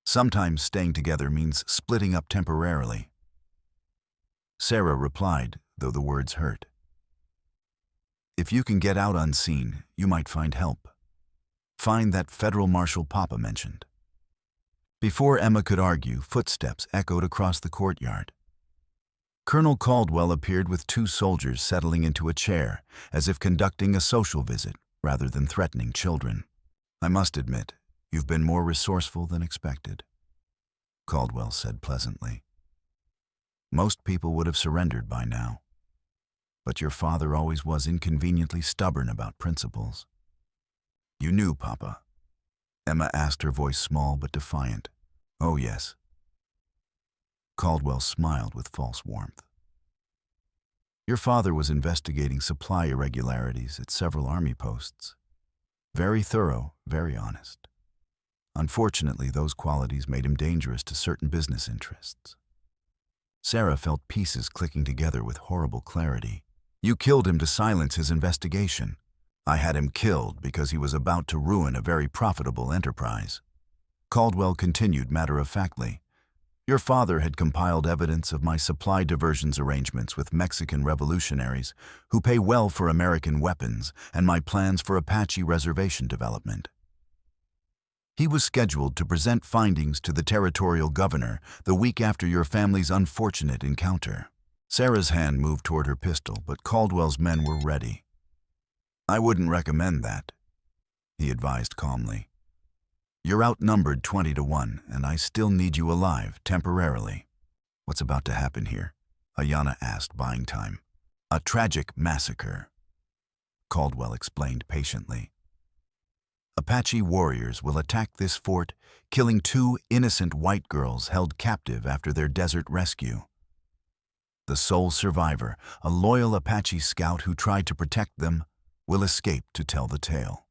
Sometimes staying together means splitting up temporarily. Sarah replied, though the words hurt. "If you can get out unseen, you might find help. Find that Federal Marshal Papa mentioned." Before Emma could argue, footsteps echoed across the courtyard. Colonel Caldwell appeared with 2 soldiers settling into a chair, as if conducting a social visit rather than threatening children. "I must admit, you've been more resourceful than expected," Caldwell said pleasantly. Most people would have surrendered by now. But your father always was inconveniently stubborn about principles. You knew, Papa? Emma asked, her voice small but defiant. Oh, yes. Caldwell smiled with false warmth. Your father was investigating supply irregularities at several army posts. Very thorough, very honest. Unfortunately, those qualities made him dangerous to certain business interests. Sarah felt pieces clicking together with horrible clarity. You killed him to silence his investigation. I had him killed because he was about to ruin a very profitable enterprise. Caldwell continued matter-of-factly. Your father had compiled evidence of my supply diversions arrangements with Mexican revolutionaries who pay well for American weapons and my plans for Apache reservation development. He was scheduled to present findings to the territorial governor the week after your family's unfortunate encounter. Sarah's hand moved toward her pistol, but Caldwell's men were ready. I wouldn't recommend that, he advised calmly. You're outnumbered 20-1, and I still need you alive, temporarily. What's about to happen here? Aiyana asked, buying time. A tragic massacre, Caldwell explained patiently. Apache warriors will attack this fort, killing 2 innocent white girls held captive after their desert rescue. The sole survivor, a loyal Apache scout who tried to protect them, will escape to tell the tale.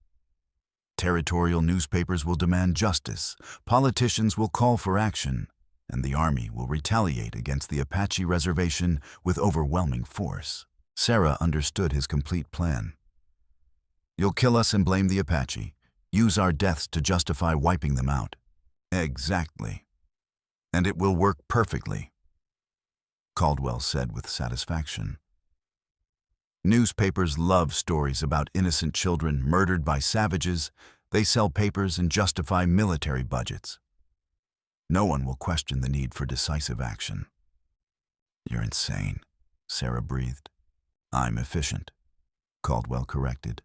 Territorial newspapers will demand justice, politicians will call for action, and the army will retaliate against the Apache reservation with overwhelming force. Sarah understood his complete plan. You'll kill us and blame the Apache, use our deaths to justify wiping them out. Exactly. And it will work perfectly, Caldwell said with satisfaction. Newspapers love stories about innocent children murdered by savages. They sell papers and justify military budgets. No one will question the need for decisive action. You're insane, Sarah breathed. I'm efficient, Caldwell corrected.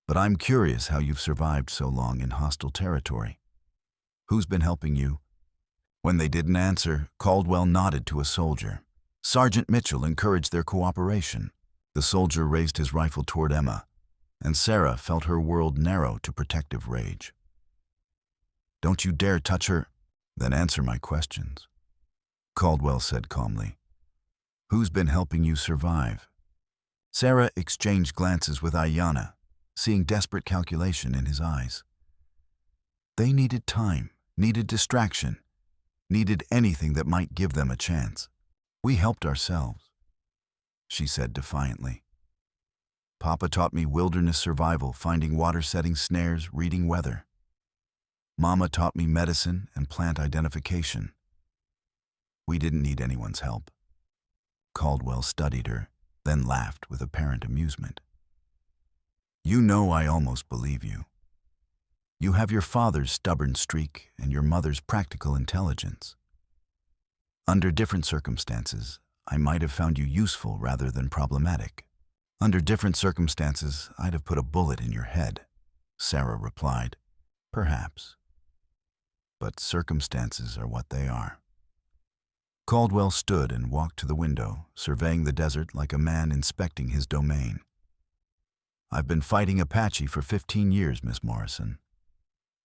But I'm curious how you've survived so long in hostile territory. Who's been helping you? When they didn't answer, Caldwell nodded to a soldier. Sergeant Mitchell encouraged their cooperation. The soldier raised his rifle toward Emma, and Sarah felt her world narrow to protective rage. Don't you dare touch her, then answer my questions, Caldwell said calmly. Who's been helping you survive? Sarah exchanged glances with Aiyana, seeing desperate calculation in his eyes. They needed time, needed distraction, needed anything that might give them a chance. We helped ourselves, she said defiantly. Papa taught me wilderness survival, finding water, setting snares, reading weather. Mama taught me medicine and plant identification. We didn't need anyone's help. Caldwell studied her, then laughed with apparent amusement. You know I almost believe you. You have your father's stubborn streak and your mother's practical intelligence. Under different circumstances, I might have found you useful rather than problematic. Under different circumstances, I'd have put a bullet in your head, Sarah replied. Perhaps. But circumstances are what they are. Caldwell stood and walked to the window, surveying the desert like a man inspecting his domain. I've been fighting Apache for 15 years, Miss Morrison.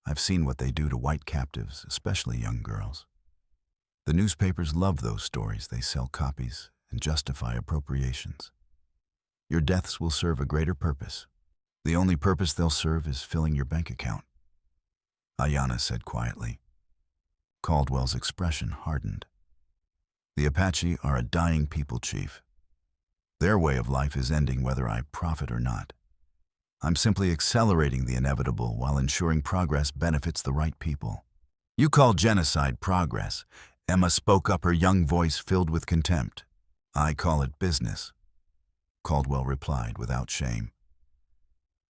I've seen what they do to white captives, especially young girls. The newspapers love those stories. They sell copies and justify appropriations. Your deaths will serve a greater purpose. The only purpose they'll serve is filling your bank account, Aiyana said quietly. Caldwell's expression hardened. The Apache are a dying people, Chief. Their way of life is ending whether I profit or not. I'm simply accelerating the inevitable while ensuring progress benefits the right people. You call genocide progress. Emma spoke up, her young voice filled with contempt. I call it business, Caldwell replied without shame.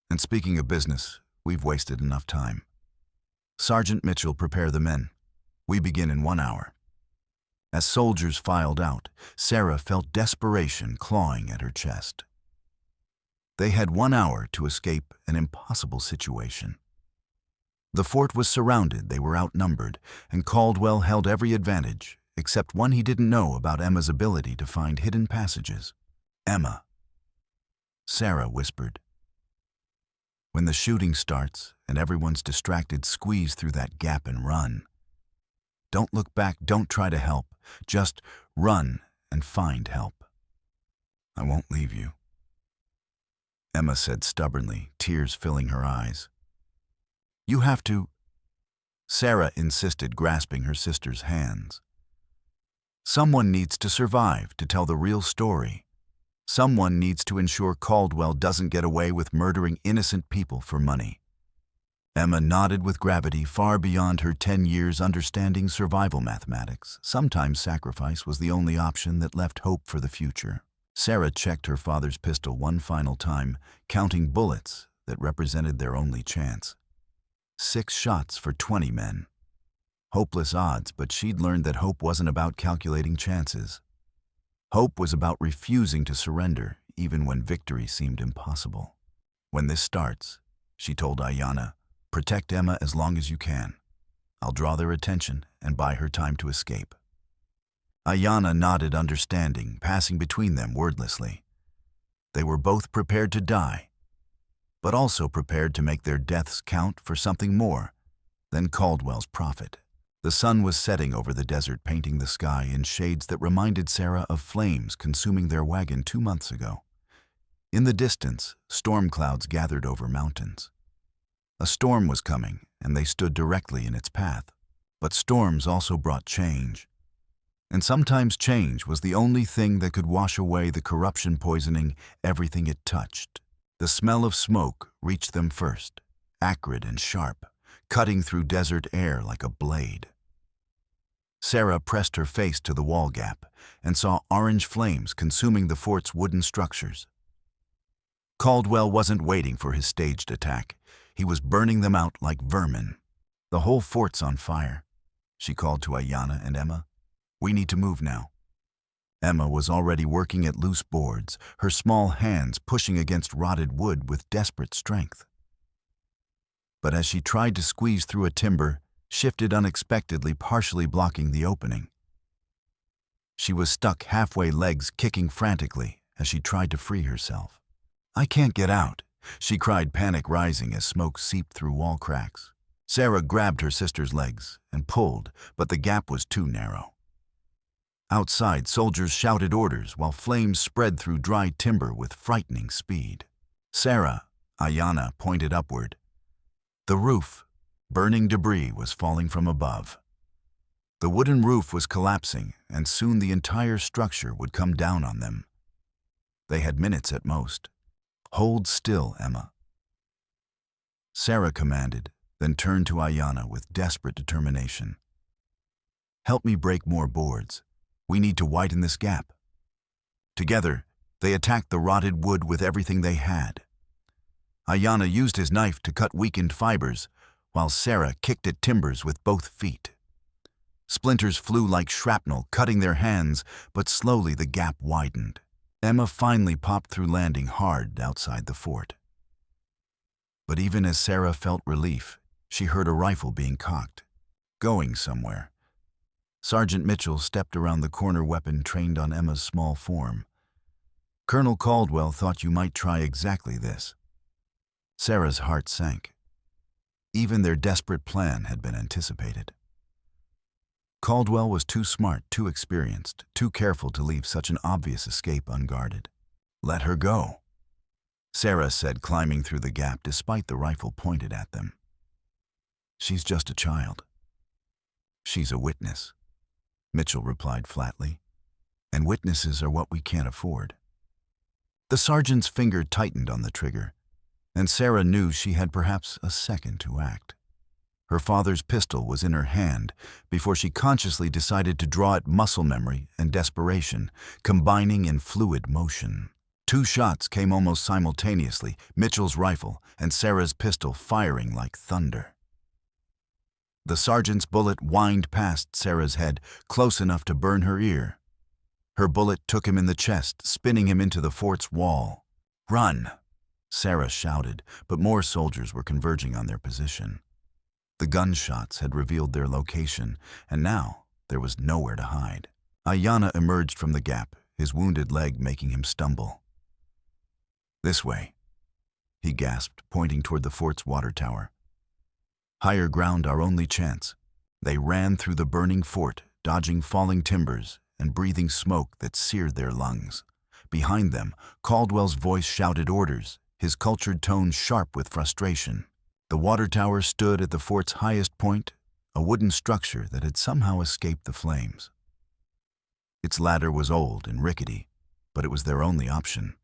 And speaking of business, we've wasted enough time. Sergeant Mitchell, prepare the men. We begin in 1 hour. As soldiers filed out, Sarah felt desperation clawing at her chest. They had 1 hour to escape an impossible situation. The fort was surrounded, they were outnumbered, and Caldwell held every advantage, except one he didn't know about Emma's ability to find hidden passages. "Emma," Sarah whispered. "When the shooting starts and everyone's distracted, squeeze through that gap and run. Don't look back, don't try to help. Just run and find help. I won't leave you," Emma said stubbornly, tears filling her eyes. "You have to," Sarah insisted, grasping her sister's hands. "Someone needs to survive to tell the real story. Someone needs to ensure Caldwell doesn't get away with murdering innocent people for money." Emma nodded with gravity, far beyond her 10 years understanding survival mathematics. Sometimes sacrifice was the only option that left hope for the future. Sarah checked her father's pistol one final time, counting bullets that represented their only chance. 6 shots for 20 men. Hopeless odds, but she'd learned that hope wasn't about calculating chances. Hope was about refusing to surrender, even when victory seemed impossible. "When this starts," she told Aiyana, "protect Emma as long as you can. I'll draw their attention and buy her time to escape." Aiyana nodded, understanding, passing between them wordlessly. They were both prepared to die, but also prepared to make their deaths count for something more than Caldwell's profit. The sun was setting over the desert, painting the sky in shades that reminded Sarah of flames consuming their wagon 2 months ago. In the distance, storm clouds gathered over mountains. A storm was coming, and they stood directly in its path. But storms also brought change. And sometimes change was the only thing that could wash away the corruption poisoning everything it touched. The smell of smoke reached them first, acrid and sharp, cutting through desert air like a blade. Sarah pressed her face to the wall gap and saw orange flames consuming the fort's wooden structures. Caldwell wasn't waiting for his staged attack. He was burning them out like vermin. "The whole fort's on fire," she called to Aiyana and Emma. "We need to move now." Emma was already working at loose boards, her small hands pushing against rotted wood with desperate strength. But as she tried to squeeze through, a timber shifted unexpectedly, partially blocking the opening. She was stuck halfway, legs kicking frantically as she tried to free herself. "I can't get out," she cried, panic rising as smoke seeped through wall cracks. Sarah grabbed her sister's legs and pulled, but the gap was too narrow. Outside, soldiers shouted orders while flames spread through dry timber with frightening speed. "Sarah," Aiyana pointed upward. The roof. Burning debris was falling from above. The wooden roof was collapsing, and soon the entire structure would come down on them. They had minutes at most. "Hold still, Emma," Sarah commanded, then turned to Aiyana with desperate determination. "Help me break more boards. We need to widen this gap." Together, they attacked the rotted wood with everything they had. Aiyana used his knife to cut weakened fibers, while Sarah kicked at timbers with both feet. Splinters flew like shrapnel, cutting their hands, but slowly the gap widened. Emma finally popped through, landing hard outside the fort. But even as Sarah felt relief, she heard a rifle being cocked, going somewhere. Sergeant Mitchell stepped around the corner, weapon trained on Emma's small form. "Colonel Caldwell thought you might try exactly this." Sarah's heart sank. Even their desperate plan had been anticipated. Caldwell was too smart, too experienced, too careful to leave such an obvious escape unguarded. "Let her go," Sarah said, climbing through the gap despite the rifle pointed at them. "She's just a child." "She's a witness," Mitchell replied flatly, "and witnesses are what we can't afford." The sergeant's finger tightened on the trigger, and Sarah knew she had perhaps a second to act. Her father's pistol was in her hand before she consciously decided to draw it, muscle memory and desperation combining in fluid motion. 2 shots came almost simultaneously, Mitchell's rifle and Sarah's pistol firing like thunder. The sergeant's bullet whined past Sarah's head, close enough to burn her ear. Her bullet took him in the chest, spinning him into the fort's wall. "Run!" Sarah shouted, but more soldiers were converging on their position. The gunshots had revealed their location, and now There was nowhere to hide. Aiyana emerged from the gap, his wounded leg making him stumble. "This way," he gasped, pointing toward the fort's water tower. "Higher ground our only chance." They ran through the burning fort, dodging falling timbers and breathing smoke that seared their lungs. Behind them, Caldwell's voice shouted orders, his cultured tone sharp with frustration. The water tower stood at the fort's highest point, a wooden structure that had somehow escaped the flames. Its ladder was old and rickety, but it was their only option.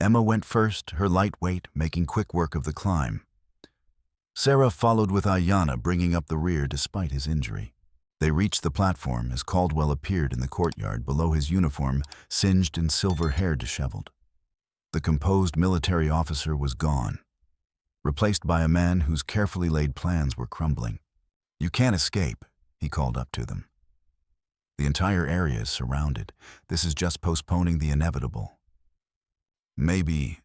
Emma went first, her light weight making quick work of the climb. Sarah followed with Aiyana, bringing up the rear despite his injury. They reached the platform as Caldwell appeared in the courtyard below his uniform, singed and silver hair disheveled. The composed military officer was gone, replaced by a man whose carefully laid plans were crumbling. "You can't escape," he called up to them. "The entire area is surrounded. This is just postponing the inevitable." "Maybe,"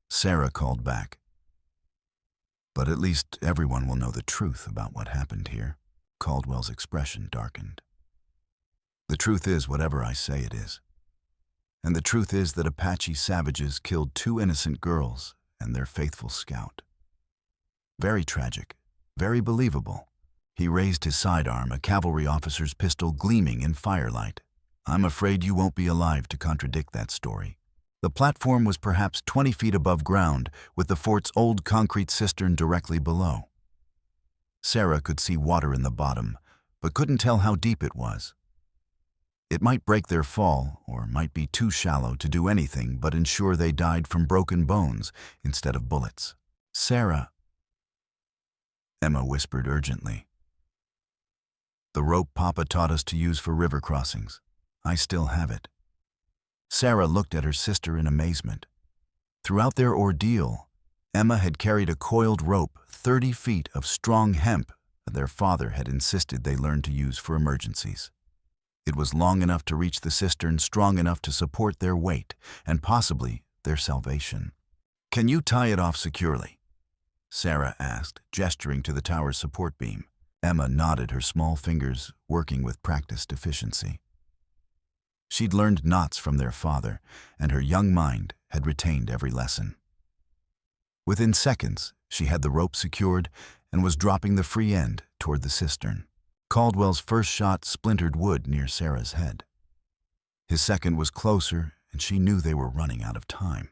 Sarah called back. "But at least everyone will know the truth about what happened here." Caldwell's expression darkened. "The truth is whatever I say it is. And the truth is that Apache savages killed 2 innocent girls and their faithful scout. Very tragic, very believable." He raised his sidearm, a cavalry officer's pistol gleaming in firelight. "I'm afraid you won't be alive to contradict that story." The platform was perhaps 20 feet above ground, with the fort's old concrete cistern directly below. Sarah could see water in the bottom, but couldn't tell how deep it was. It might break their fall, or might be too shallow to do anything but ensure they died from broken bones instead of bullets. "Sarah," Emma whispered urgently. "The rope Papa taught us to use for river crossings. I still have it." Sarah looked at her sister in amazement. Throughout their ordeal, Emma had carried a coiled rope 30 feet of strong hemp that their father had insisted they learn to use for emergencies. It was long enough to reach the cistern, strong enough to support their weight, and possibly their salvation. "Can you tie it off securely?" Sarah asked, gesturing to the tower's support beam. Emma nodded, her small fingers working with practiced efficiency. She'd learned knots from their father, and her young mind had retained every lesson. Within seconds, she had the rope secured and was dropping the free end toward the cistern. Caldwell's first shot splintered wood near Sarah's head. His second was closer, and she knew they were running out of time.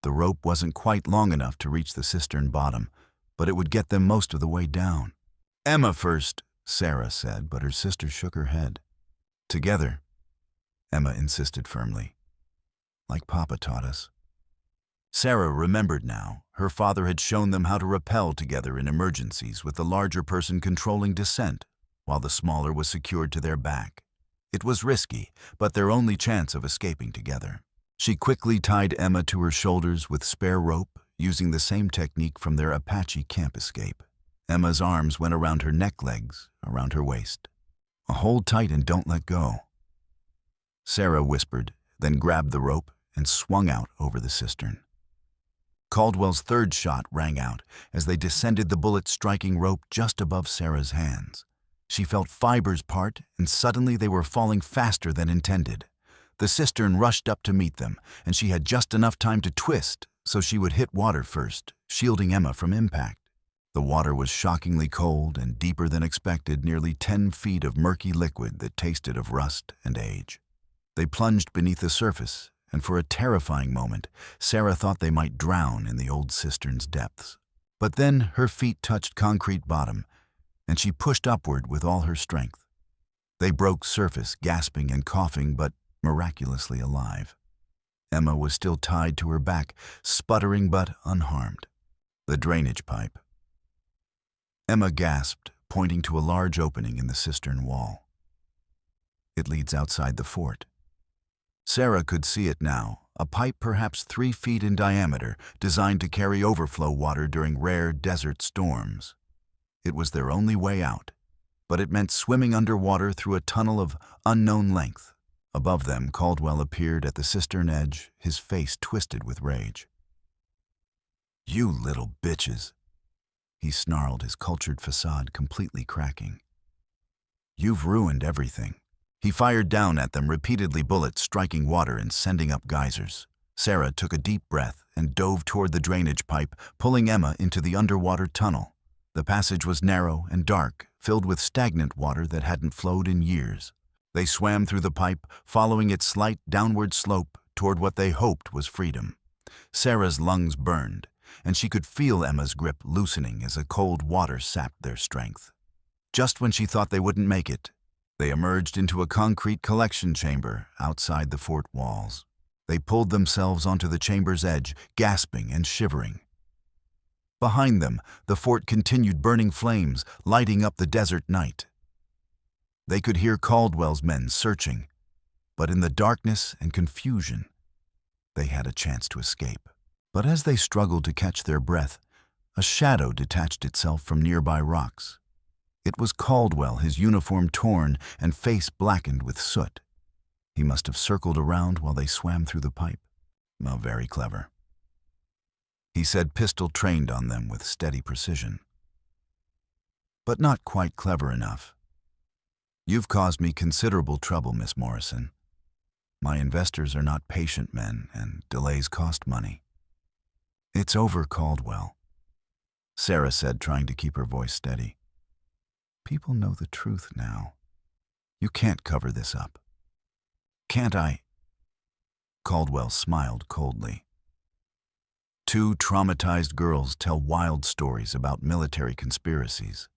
The rope wasn't quite long enough to reach the cistern bottom, but it would get them most of the way down. "Emma first," Sarah said, but her sister shook her head. "Together," Emma insisted firmly. "Like Papa taught us." Sarah remembered now. Her father had shown them how to rappel together in emergencies, with the larger person controlling descent, while the smaller was secured to their back. It was risky, but their only chance of escaping together. She quickly tied Emma to her shoulders with spare rope, using the same technique from their Apache camp escape. Emma's arms went around her neck legs, around her waist. "Hold tight and don't let go," Sarah whispered, then grabbed the rope and swung out over the cistern. Caldwell's third shot rang out as they descended, the bullet striking rope just above Sarah's hands. She felt fibers part, and suddenly they were falling faster than intended. The cistern rushed up to meet them, and she had just enough time to twist so she would hit water first, shielding Emma from impact. The water was shockingly cold and deeper than expected, nearly 10 feet of murky liquid that tasted of rust and age. They plunged beneath the surface, and for a terrifying moment, Sarah thought they might drown in the old cistern's depths. But then her feet touched concrete bottom, and she pushed upward with all her strength. They broke surface, gasping and coughing, but miraculously alive. Emma was still tied to her back, sputtering but unharmed. "The drainage pipe," Emma gasped, pointing to a large opening in the cistern wall. "It leads outside the fort." Sarah could see it now, a pipe perhaps 3 feet in diameter, designed to carry overflow water during rare desert storms. It was their only way out, but it meant swimming underwater through a tunnel of unknown length. Above them, Caldwell appeared at the cistern edge, his face twisted with rage. "You little bitches," he snarled, his cultured facade completely cracking. You've ruined everything." He fired down at them, repeatedly, bullets striking water and sending up geysers. Sarah took a deep breath and dove toward the drainage pipe, pulling Emma into the underwater tunnel. The passage was narrow and dark, filled with stagnant water that hadn't flowed in years. They swam through the pipe, following its slight downward slope toward what they hoped was freedom. Sarah's lungs burned, and she could feel Emma's grip loosening as the cold water sapped their strength. Just when she thought they wouldn't make it, they emerged into a concrete collection chamber outside the fort walls. They pulled themselves onto the chamber's edge, gasping and shivering. Behind them, the fort continued burning flames, lighting up the desert night. They could hear Caldwell's men searching, but in the darkness and confusion, they had a chance to escape. But as they struggled to catch their breath, a shadow detached itself from nearby rocks. It was Caldwell, his uniform torn and face blackened with soot. He must have circled around while they swam through the pipe. Oh, very clever. He said, pistol trained on them with steady precision. But not quite clever enough. "You've caused me considerable trouble, Miss Morrison. My investors are not patient men, and delays cost money." "It's over, Caldwell," Sarah said, trying to keep her voice steady. "People know the truth now. You can't cover this up." "Can't I?" Caldwell smiled coldly. Two traumatized girls tell wild stories about military conspiracies.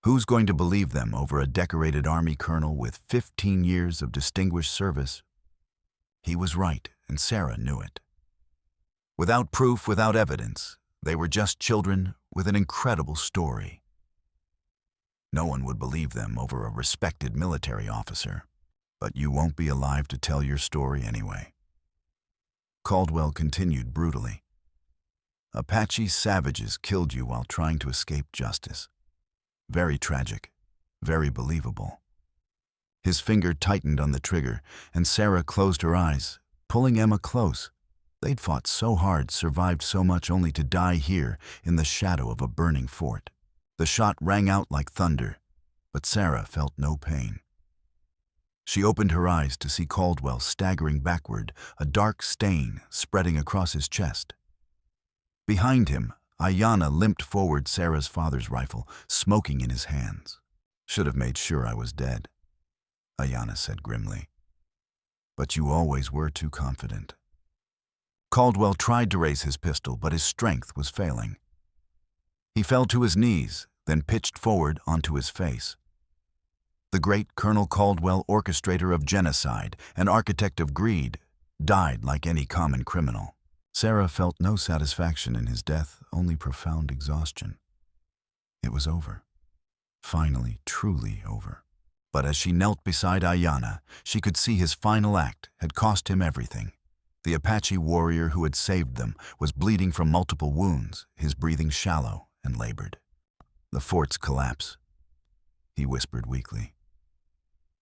Who's going to believe them over a decorated Army colonel with 15 years of distinguished service? He was right, and Sarah knew it. Without proof, without evidence, they were just children with an incredible story. No one would believe them over a respected military officer. But you won't be alive to tell your story anyway. Caldwell continued brutally. "Apache savages killed you while trying to escape justice. Very tragic, very believable." His finger tightened on the trigger, and Sarah closed her eyes, pulling Emma close. They'd fought so hard, survived so much, only to die here in the shadow of a burning fort. The shot rang out like thunder, but Sarah felt no pain. She opened her eyes to see Caldwell staggering backward, a dark stain spreading across his chest. Behind him, Aiyana limped forward, Sarah's father's rifle smoking in his hands. "Should have made sure I was dead," Aiyana said grimly. "But you always were too confident." Caldwell tried to raise his pistol, but his strength was failing. He fell to his knees, then pitched forward onto his face. The great Colonel Caldwell, orchestrator of genocide and architect of greed, died like any common criminal. Sarah felt no satisfaction in his death, only profound exhaustion. It was over. Finally, truly over. But as she knelt beside Aiyana, she could see his final act had cost him everything. The Apache warrior who had saved them was bleeding from multiple wounds, his breathing shallow and labored. "The fort's collapse," he whispered weakly.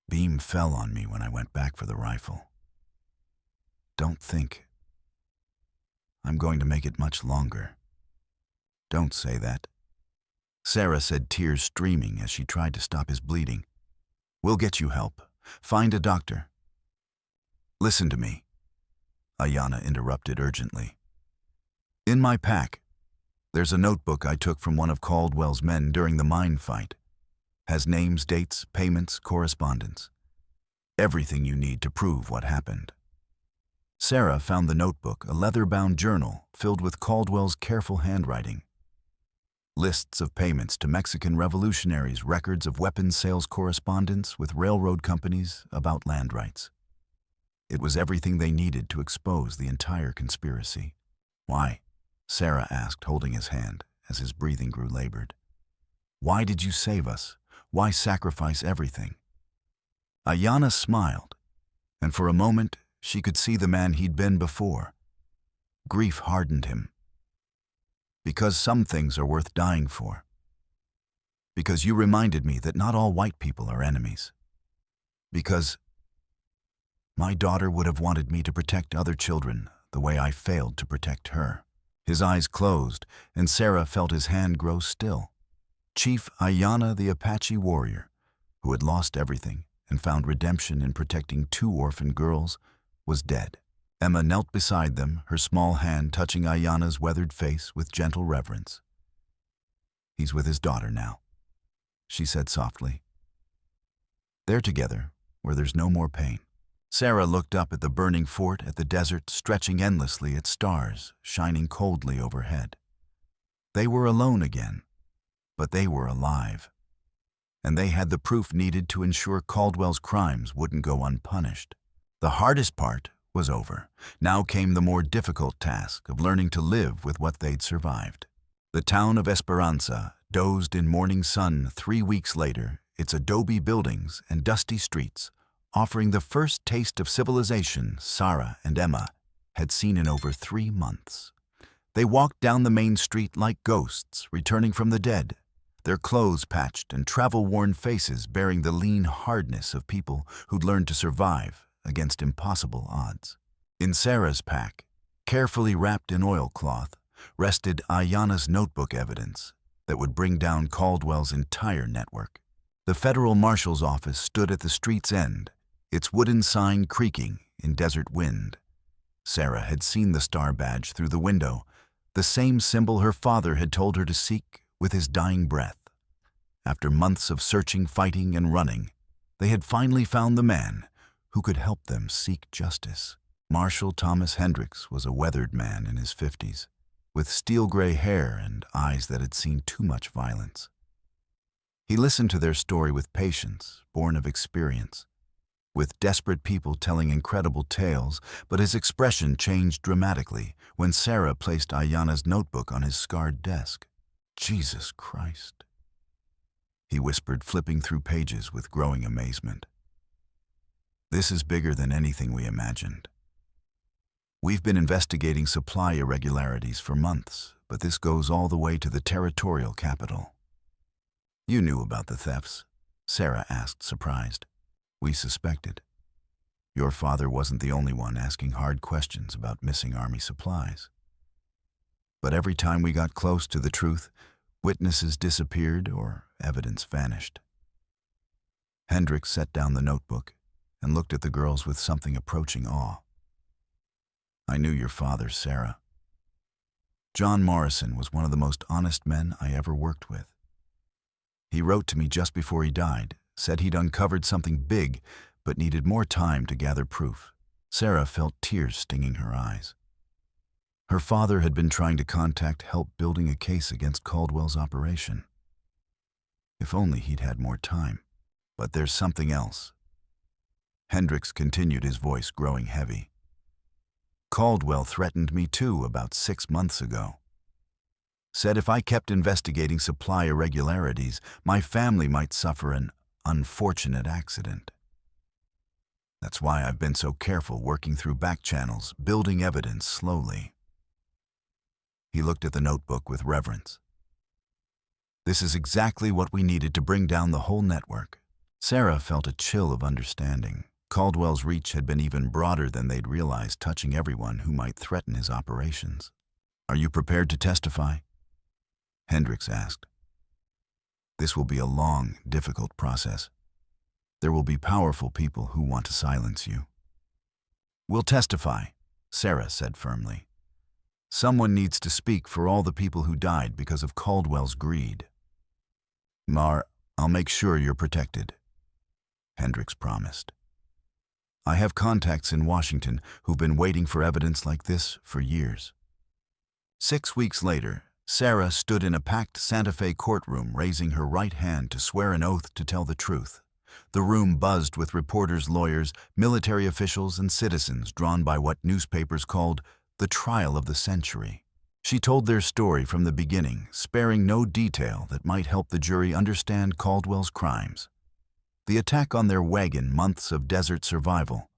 "Beam fell on me when I went back for the rifle. Don't think. I'm going to make it much longer." "Don't say that," Sarah said, tears streaming as she tried to stop his bleeding. "We'll get you help. Find a doctor." "Listen to me," Aiyana interrupted urgently. "In my pack, there's a notebook I took from one of Caldwell's men during the mine fight. Has names, dates, payments, correspondence. Everything you need to prove what happened." Sarah found the notebook, a leather-bound journal filled with Caldwell's careful handwriting. Lists of payments to Mexican revolutionaries, records of weapons sales correspondence with railroad companies about land rights. It was everything they needed to expose the entire conspiracy. "Why?" Sarah asked, holding his hand as his breathing grew labored. "Why did you save us? Why sacrifice everything?" Aiyana smiled, and for a moment she could see the man he'd been before. Grief hardened him. "Because some things are worth dying for. Because you reminded me that not all white people are enemies. Because my daughter would have wanted me to protect other children the way I failed to protect her." His eyes closed, and Sarah felt his hand grow still. Chief Aiyana, the Apache warrior, who had lost everything and found redemption in protecting two orphaned girls, was dead. Emma knelt beside them, her small hand touching Aiyana's weathered face with gentle reverence. "He's with his daughter now," she said softly. "They're together, where there's no more pain." Sarah looked up at the burning fort, at the desert stretching endlessly, at stars shining coldly overhead. They were alone again, but they were alive. And they had the proof needed to ensure Caldwell's crimes wouldn't go unpunished. The hardest part was over. Now came the more difficult task of learning to live with what they'd survived. The town of Esperanza dozed in morning sun 3 weeks later, its adobe buildings and dusty streets offering the first taste of civilization Sarah and Emma had seen in over 3 months. They walked down the main street like ghosts returning from the dead, their clothes patched and travel-worn faces bearing the lean hardness of people who'd learned to survive against impossible odds. In Sarah's pack, carefully wrapped in oilcloth, rested Aiyana's notebook evidence that would bring down Caldwell's entire network. The federal marshal's office stood at the street's end, its wooden sign creaking in desert wind. Sarah had seen the star badge through the window, the same symbol her father had told her to seek with his dying breath. After months of searching, fighting, and running, they had finally found the man who could help them seek justice. Marshal Thomas Hendricks was a weathered man in his 50s, with steel-gray hair and eyes that had seen too much violence. He listened to their story with patience, born of experience, with desperate people telling incredible tales, but his expression changed dramatically when Sarah placed Aiyana's notebook on his scarred desk. "Jesus Christ," he whispered, flipping through pages with growing amazement. "This is bigger than anything we imagined. We've been investigating supply irregularities for months, but this goes all the way to the territorial capital." "You knew about the thefts?" Sarah asked, surprised. "We suspected. Your father wasn't the only one asking hard questions about missing army supplies. But every time we got close to the truth, witnesses disappeared or evidence vanished." Hendricks set down the notebook and looked at the girls with something approaching awe. "I knew your father, Sarah. John Morrison was one of the most honest men I ever worked with. He wrote to me just before he died, said he'd uncovered something big, but needed more time to gather proof." Sarah felt tears stinging her eyes. Her father had been trying to contact help building a case against Caldwell's operation. If only he'd had more time. "But there's something else." Hendricks continued, his voice growing heavy. "Caldwell threatened me too about 6 months ago. Said if I kept investigating supply irregularities, my family might suffer an unfortunate accident. That's why I've been so careful working through back channels, building evidence slowly." He looked at the notebook with reverence. "This is exactly what we needed to bring down the whole network." Sarah felt a chill of understanding. Caldwell's reach had been even broader than they'd realized, touching everyone who might threaten his operations. "Are you prepared to testify?" Hendricks asked. "This will be a long, difficult process. There will be powerful people who want to silence you." "We'll testify," Sarah said firmly. "Someone needs to speak for all the people who died because of Caldwell's greed." I'll make sure you're protected," Hendricks promised. "I have contacts in Washington who've been waiting for evidence like this for years." 6 weeks later, Sarah stood in a packed Santa Fe courtroom, raising her right hand to swear an oath to tell the truth. The room buzzed with reporters, lawyers, military officials, and citizens drawn by what newspapers called the trial of the century. She told their story from the beginning, sparing no detail that might help the jury understand Caldwell's crimes. The attack on their wagon, months of desert survival,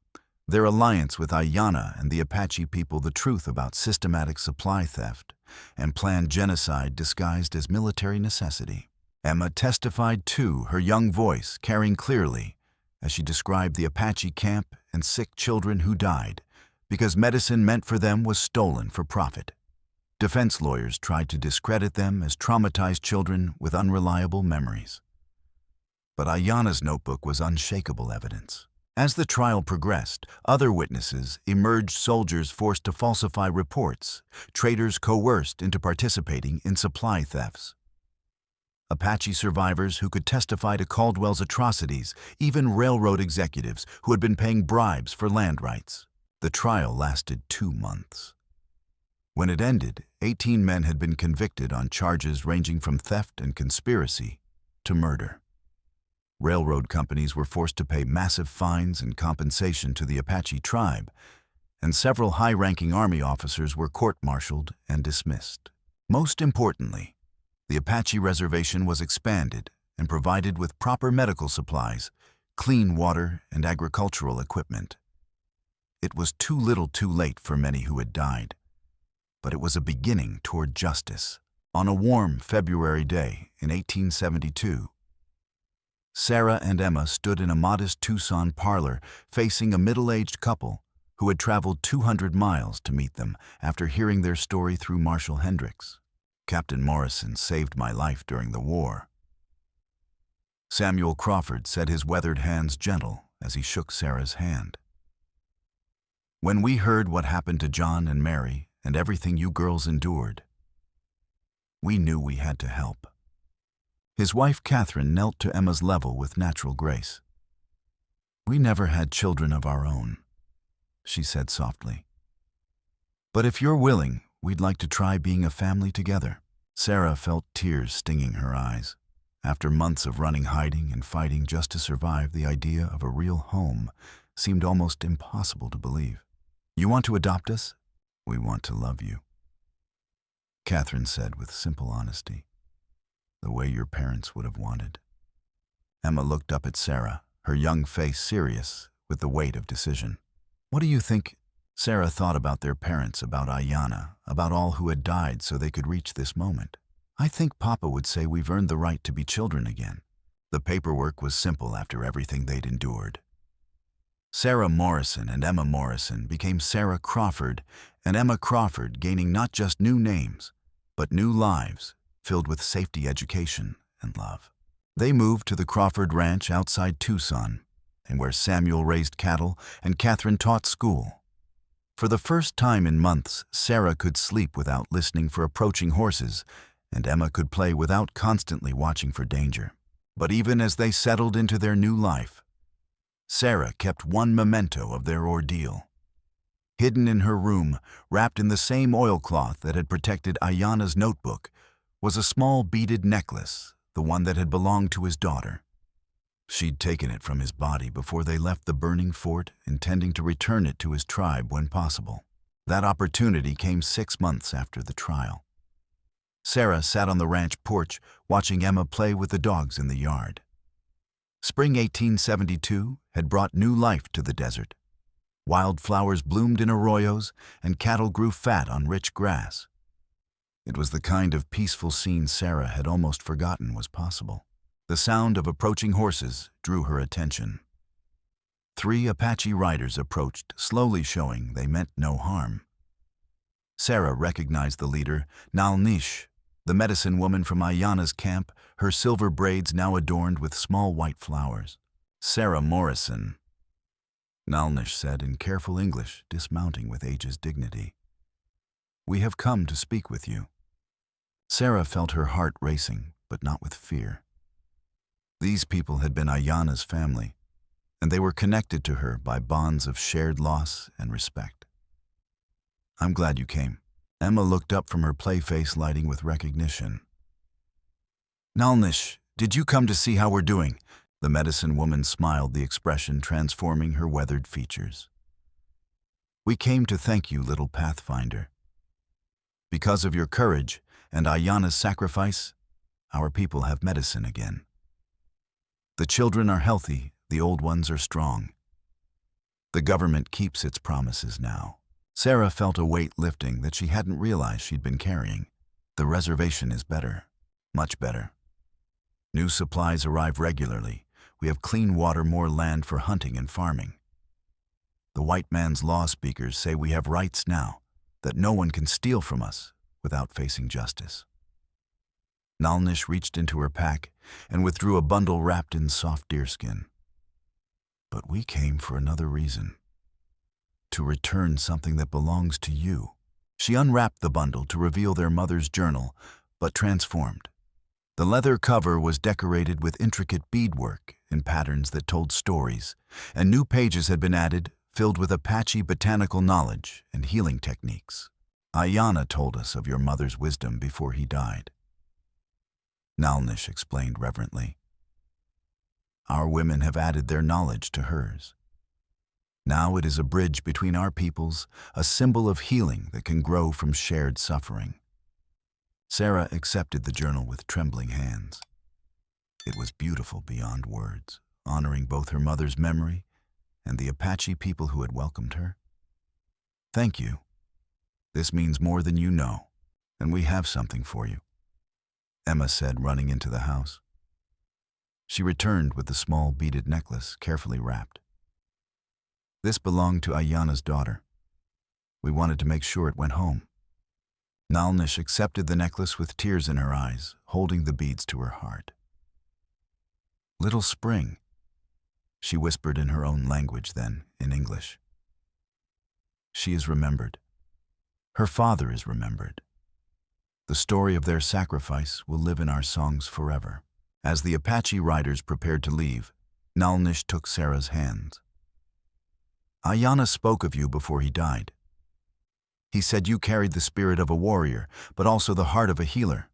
their alliance with Aiyana and the Apache people, the truth about systematic supply theft, and planned genocide disguised as military necessity. Emma testified too, her young voice carrying clearly as she described the Apache camp and sick children who died because medicine meant for them was stolen for profit. Defense lawyers tried to discredit them as traumatized children with unreliable memories. But Aiyana's notebook was unshakable evidence. As the trial progressed, other witnesses emerged: soldiers forced to falsify reports, traders coerced into participating in supply thefts, Apache survivors who could testify to Caldwell's atrocities, even railroad executives who had been paying bribes for land rights. The trial lasted 2 months. When it ended, 18 men had been convicted on charges ranging from theft and conspiracy to murder. Railroad companies were forced to pay massive fines and compensation to the Apache tribe, and several high-ranking Army officers were court-martialed and dismissed. Most importantly, the Apache reservation was expanded and provided with proper medical supplies, clean water, and agricultural equipment. It was too little too late for many who had died, but it was a beginning toward justice. On a warm February day in 1872, Sarah and Emma stood in a modest Tucson parlor facing a middle-aged couple who had traveled 200 miles to meet them after hearing their story through Marshal Hendricks. "Captain Morrison saved my life during the war." Samuel Crawford said, his weathered hands gentle as he shook Sarah's hand. "When we heard what happened to John and Mary and everything you girls endured, we knew we had to help." His wife Catherine knelt to Emma's level with natural grace. "We never had children of our own," she said softly. "But if you're willing, we'd like to try being a family together." Sarah felt tears stinging her eyes. After months of running, hiding, and fighting just to survive, the idea of a real home seemed almost impossible to believe. "You want to adopt us?" "We want to love you," Catherine said with simple honesty, "the way your parents would have wanted." Emma looked up at Sarah, her young face serious with the weight of decision. "What do you think?" Sarah thought about their parents, about Aiyana, about all who had died so they could reach this moment. "I think Papa would say we've earned the right to be children again." The paperwork was simple after everything they'd endured. Sarah Morrison and Emma Morrison became Sarah Crawford and Emma Crawford, gaining not just new names, but new lives filled with safety, education, and love. They moved to the Crawford Ranch outside Tucson, and where Samuel raised cattle and Catherine taught school. For the first time in months, Sarah could sleep without listening for approaching horses, and Emma could play without constantly watching for danger. But even as they settled into their new life, Sarah kept one memento of their ordeal. Hidden in her room, wrapped in the same oilcloth that had protected Aiyana's notebook, was a small beaded necklace, the one that had belonged to his daughter. She'd taken it from his body before they left the burning fort, intending to return it to his tribe when possible. That opportunity came 6 months after the trial. Sarah sat on the ranch porch, watching Emma play with the dogs in the yard. Spring 1872 had brought new life to the desert. Wildflowers bloomed in arroyos, and cattle grew fat on rich grass. It was the kind of peaceful scene Sarah had almost forgotten was possible. The sound of approaching horses drew her attention. 3 Apache riders approached, slowly showing they meant no harm. Sarah recognized the leader, Nalnish, the medicine woman from Aiyana's camp, her silver braids now adorned with small white flowers. "Sarah Morrison," Nalnish said in careful English, dismounting with age's dignity. "We have come to speak with you." Sarah felt her heart racing, but not with fear. These people had been Aiyana's family, and they were connected to her by bonds of shared loss and respect. "I'm glad you came." Emma looked up from her play face, lighting with recognition. "Nalnish, did you come to see how we're doing?" The medicine woman smiled, the expression transforming her weathered features. "We came to thank you, little pathfinder. Because of your courage and Aiyana's sacrifice, our people have medicine again. The children are healthy, the old ones are strong. The government keeps its promises now." Sarah felt a weight lifting that she hadn't realized she'd been carrying. The reservation is better, much better. New supplies arrive regularly. We have clean water, more land for hunting and farming. The white man's law speakers say we have rights now, that no one can steal from us without facing justice. Nalnish reached into her pack and withdrew a bundle wrapped in soft deerskin. But we came for another reason. To return something that belongs to you. She unwrapped the bundle to reveal their mother's journal, but transformed. The leather cover was decorated with intricate beadwork in patterns that told stories, and new pages had been added, filled with Apache botanical knowledge and healing techniques. Aiyana told us of your mother's wisdom before he died. Nalnish explained reverently. Our women have added their knowledge to hers. Now it is a bridge between our peoples, a symbol of healing that can grow from shared suffering. Sarah accepted the journal with trembling hands. It was beautiful beyond words, honoring both her mother's memory and the Apache people who had welcomed her. Thank you. This means more than you know, and we have something for you, Emma said, running into the house. She returned with the small beaded necklace carefully wrapped. This belonged to Aiyana's daughter. We wanted to make sure it went home. Nalnish accepted the necklace with tears in her eyes, holding the beads to her heart. Little Spring, she whispered in her own language, then in English. She is remembered. Her father is remembered. The story of their sacrifice will live in our songs forever. As the Apache riders prepared to leave, Nalnish took Sarah's hands. Aiyana spoke of you before he died. He said you carried the spirit of a warrior, but also the heart of a healer.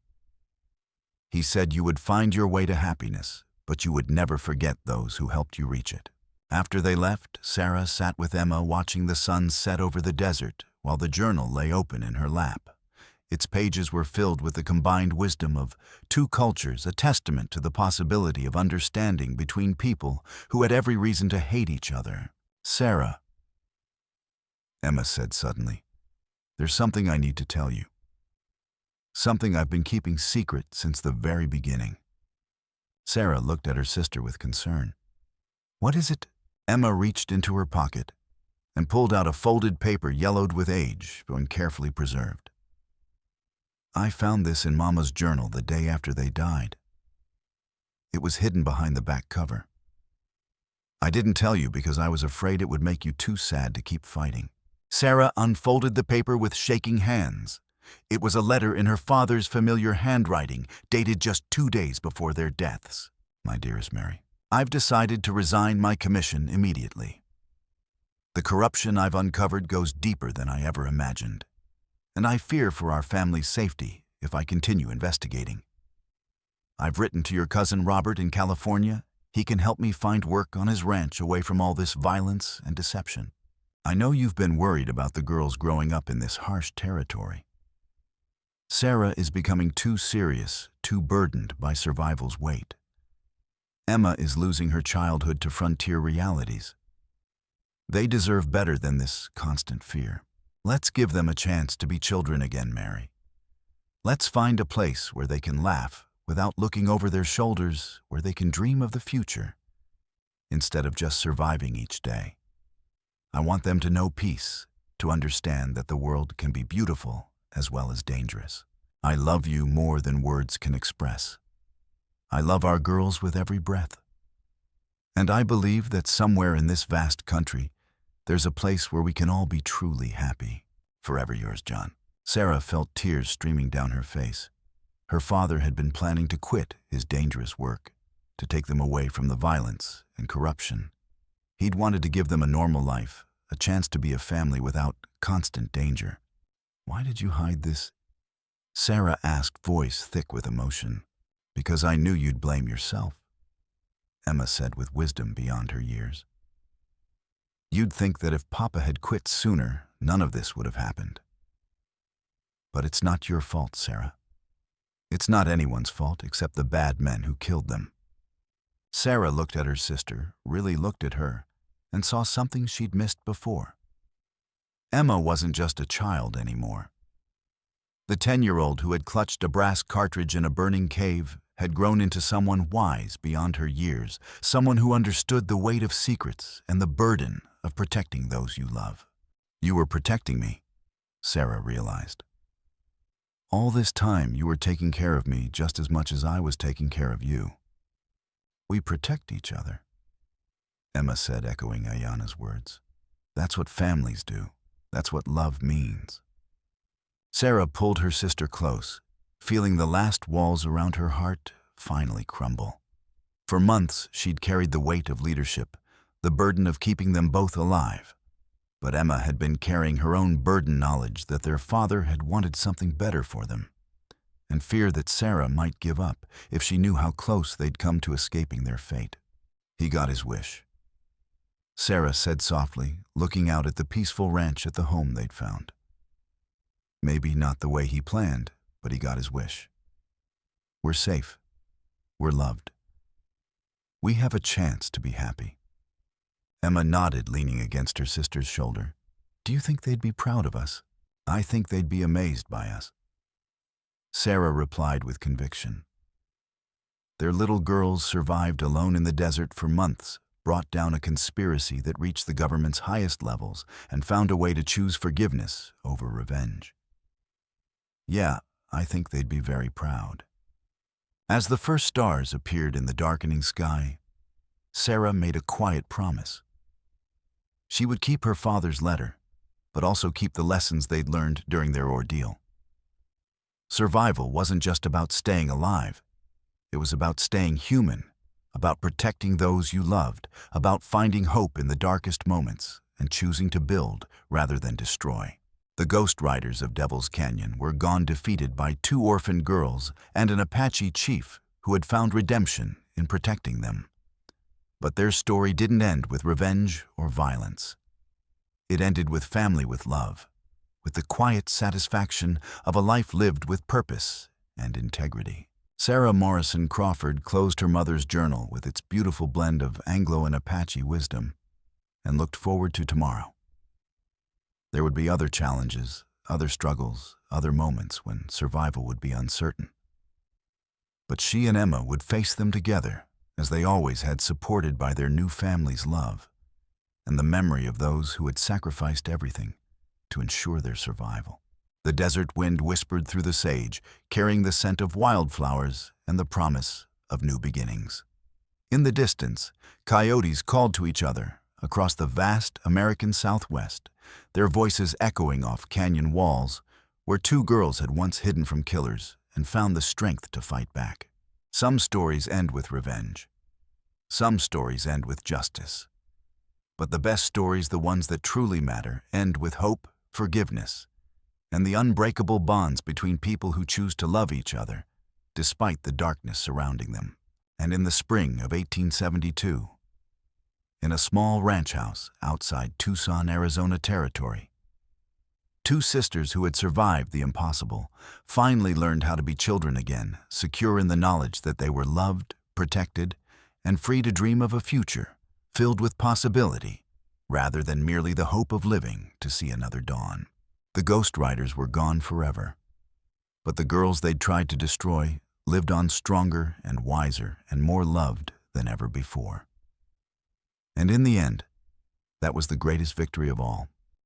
He said you would find your way to happiness, but you would never forget those who helped you reach it. After they left, Sarah sat with Emma watching the sun set over the desert while the journal lay open in her lap. Its pages were filled with the combined wisdom of two cultures, a testament to the possibility of understanding between people who had every reason to hate each other. Sarah, Emma said suddenly, there's something I need to tell you. Something I've been keeping secret since the very beginning. Sarah looked at her sister with concern. What is it? Emma reached into her pocket and pulled out a folded paper yellowed with age but carefully preserved. I found this in Mama's journal the day after they died. It was hidden behind the back cover. I didn't tell you because I was afraid it would make you too sad to keep fighting. Sarah unfolded the paper with shaking hands. It was a letter in her father's familiar handwriting, dated just 2 days before their deaths. My dearest Mary, I've decided to resign my commission immediately. The corruption I've uncovered goes deeper than I ever imagined, and I fear for our family's safety if I continue investigating. I've written to your cousin Robert in California. He can help me find work on his ranch away from all this violence and deception. I know you've been worried about the girls growing up in this harsh territory. Sarah is becoming too serious, too burdened by survival's weight. Emma is losing her childhood to frontier realities. They deserve better than this constant fear. Let's give them a chance to be children again, Mary. Let's find a place where they can laugh without looking over their shoulders, where they can dream of the future, instead of just surviving each day. I want them to know peace, to understand that the world can be beautiful as well as dangerous. I love you more than words can express. I love our girls with every breath. And I believe that somewhere in this vast country, there's a place where we can all be truly happy. Forever yours, John. Sarah felt tears streaming down her face. Her father had been planning to quit his dangerous work, to take them away from the violence and corruption. He'd wanted to give them a normal life, a chance to be a family without constant danger. Why did you hide this? Sarah asked, voice thick with emotion. Because I knew you'd blame yourself, Emma said with wisdom beyond her years. You'd think that if Papa had quit sooner, none of this would have happened. But it's not your fault, Sarah. It's not anyone's fault except the bad men who killed them. Sarah looked at her sister, really looked at her, and saw something she'd missed before. Emma wasn't just a child anymore. The 10-year-old who had clutched a brass cartridge in a burning cave had grown into someone wise beyond her years, someone who understood the weight of secrets and the burden of protecting those you love. You were protecting me, Sarah realized. All this time you were taking care of me just as much as I was taking care of you. We protect each other," Emma said, echoing Aiyana's words. "That's what families do. That's what love means." Sarah pulled her sister close, feeling the last walls around her heart finally crumble. For months, she'd carried the weight of leadership, the burden of keeping them both alive. But Emma had been carrying her own burden knowledge that their father had wanted something better for them, and fear that Sarah might give up if she knew how close they'd come to escaping their fate. He got his wish, Sarah said softly, looking out at the peaceful ranch at the home they'd found. Maybe not the way he planned, but he got his wish. We're safe. We're loved. We have a chance to be happy. Emma nodded, leaning against her sister's shoulder. Do you think they'd be proud of us? I think they'd be amazed by us. Sarah replied with conviction. Their little girls survived alone in the desert for months, brought down a conspiracy that reached the government's highest levels, and found a way to choose forgiveness over revenge. Yeah, I think they'd be very proud. As the first stars appeared in the darkening sky, Sarah made a quiet promise. She would keep her father's letter, but also keep the lessons they'd learned during their ordeal. Survival wasn't just about staying alive. It was about staying human, about protecting those you loved, about finding hope in the darkest moments and choosing to build rather than destroy. The Ghost Riders of Devil's Canyon were gone defeated by 2 orphaned girls and an Apache chief who had found redemption in protecting them. But their story didn't end with revenge or violence. It ended with family, with love, with the quiet satisfaction of a life lived with purpose and integrity. Sarah Morrison Crawford closed her mother's journal with its beautiful blend of Anglo and Apache wisdom and looked forward to tomorrow. There would be other challenges, other struggles, other moments when survival would be uncertain. But she and Emma would face them together, as they always had, supported by their new family's love and the memory of those who had sacrificed everything to ensure their survival. The desert wind whispered through the sage, carrying the scent of wildflowers and the promise of new beginnings. In the distance, coyotes called to each other across the vast American Southwest, their voices echoing off canyon walls where 2 girls had once hidden from killers and found the strength to fight back. Some stories end with revenge. Some stories end with justice. But the best stories, the ones that truly matter, end with hope, forgiveness, and the unbreakable bonds between people who choose to love each other, despite the darkness surrounding them. And in the spring of 1872, in a small ranch house outside Tucson, Arizona territory, 2 sisters who had survived the impossible finally learned how to be children again, secure in the knowledge that they were loved, protected, and free to dream of a future filled with possibility, rather than merely the hope of living to see another dawn. The Ghost Riders were gone forever, but the girls they'd tried to destroy lived on, stronger and wiser and more loved than ever before. And in the end, that was the greatest victory of all.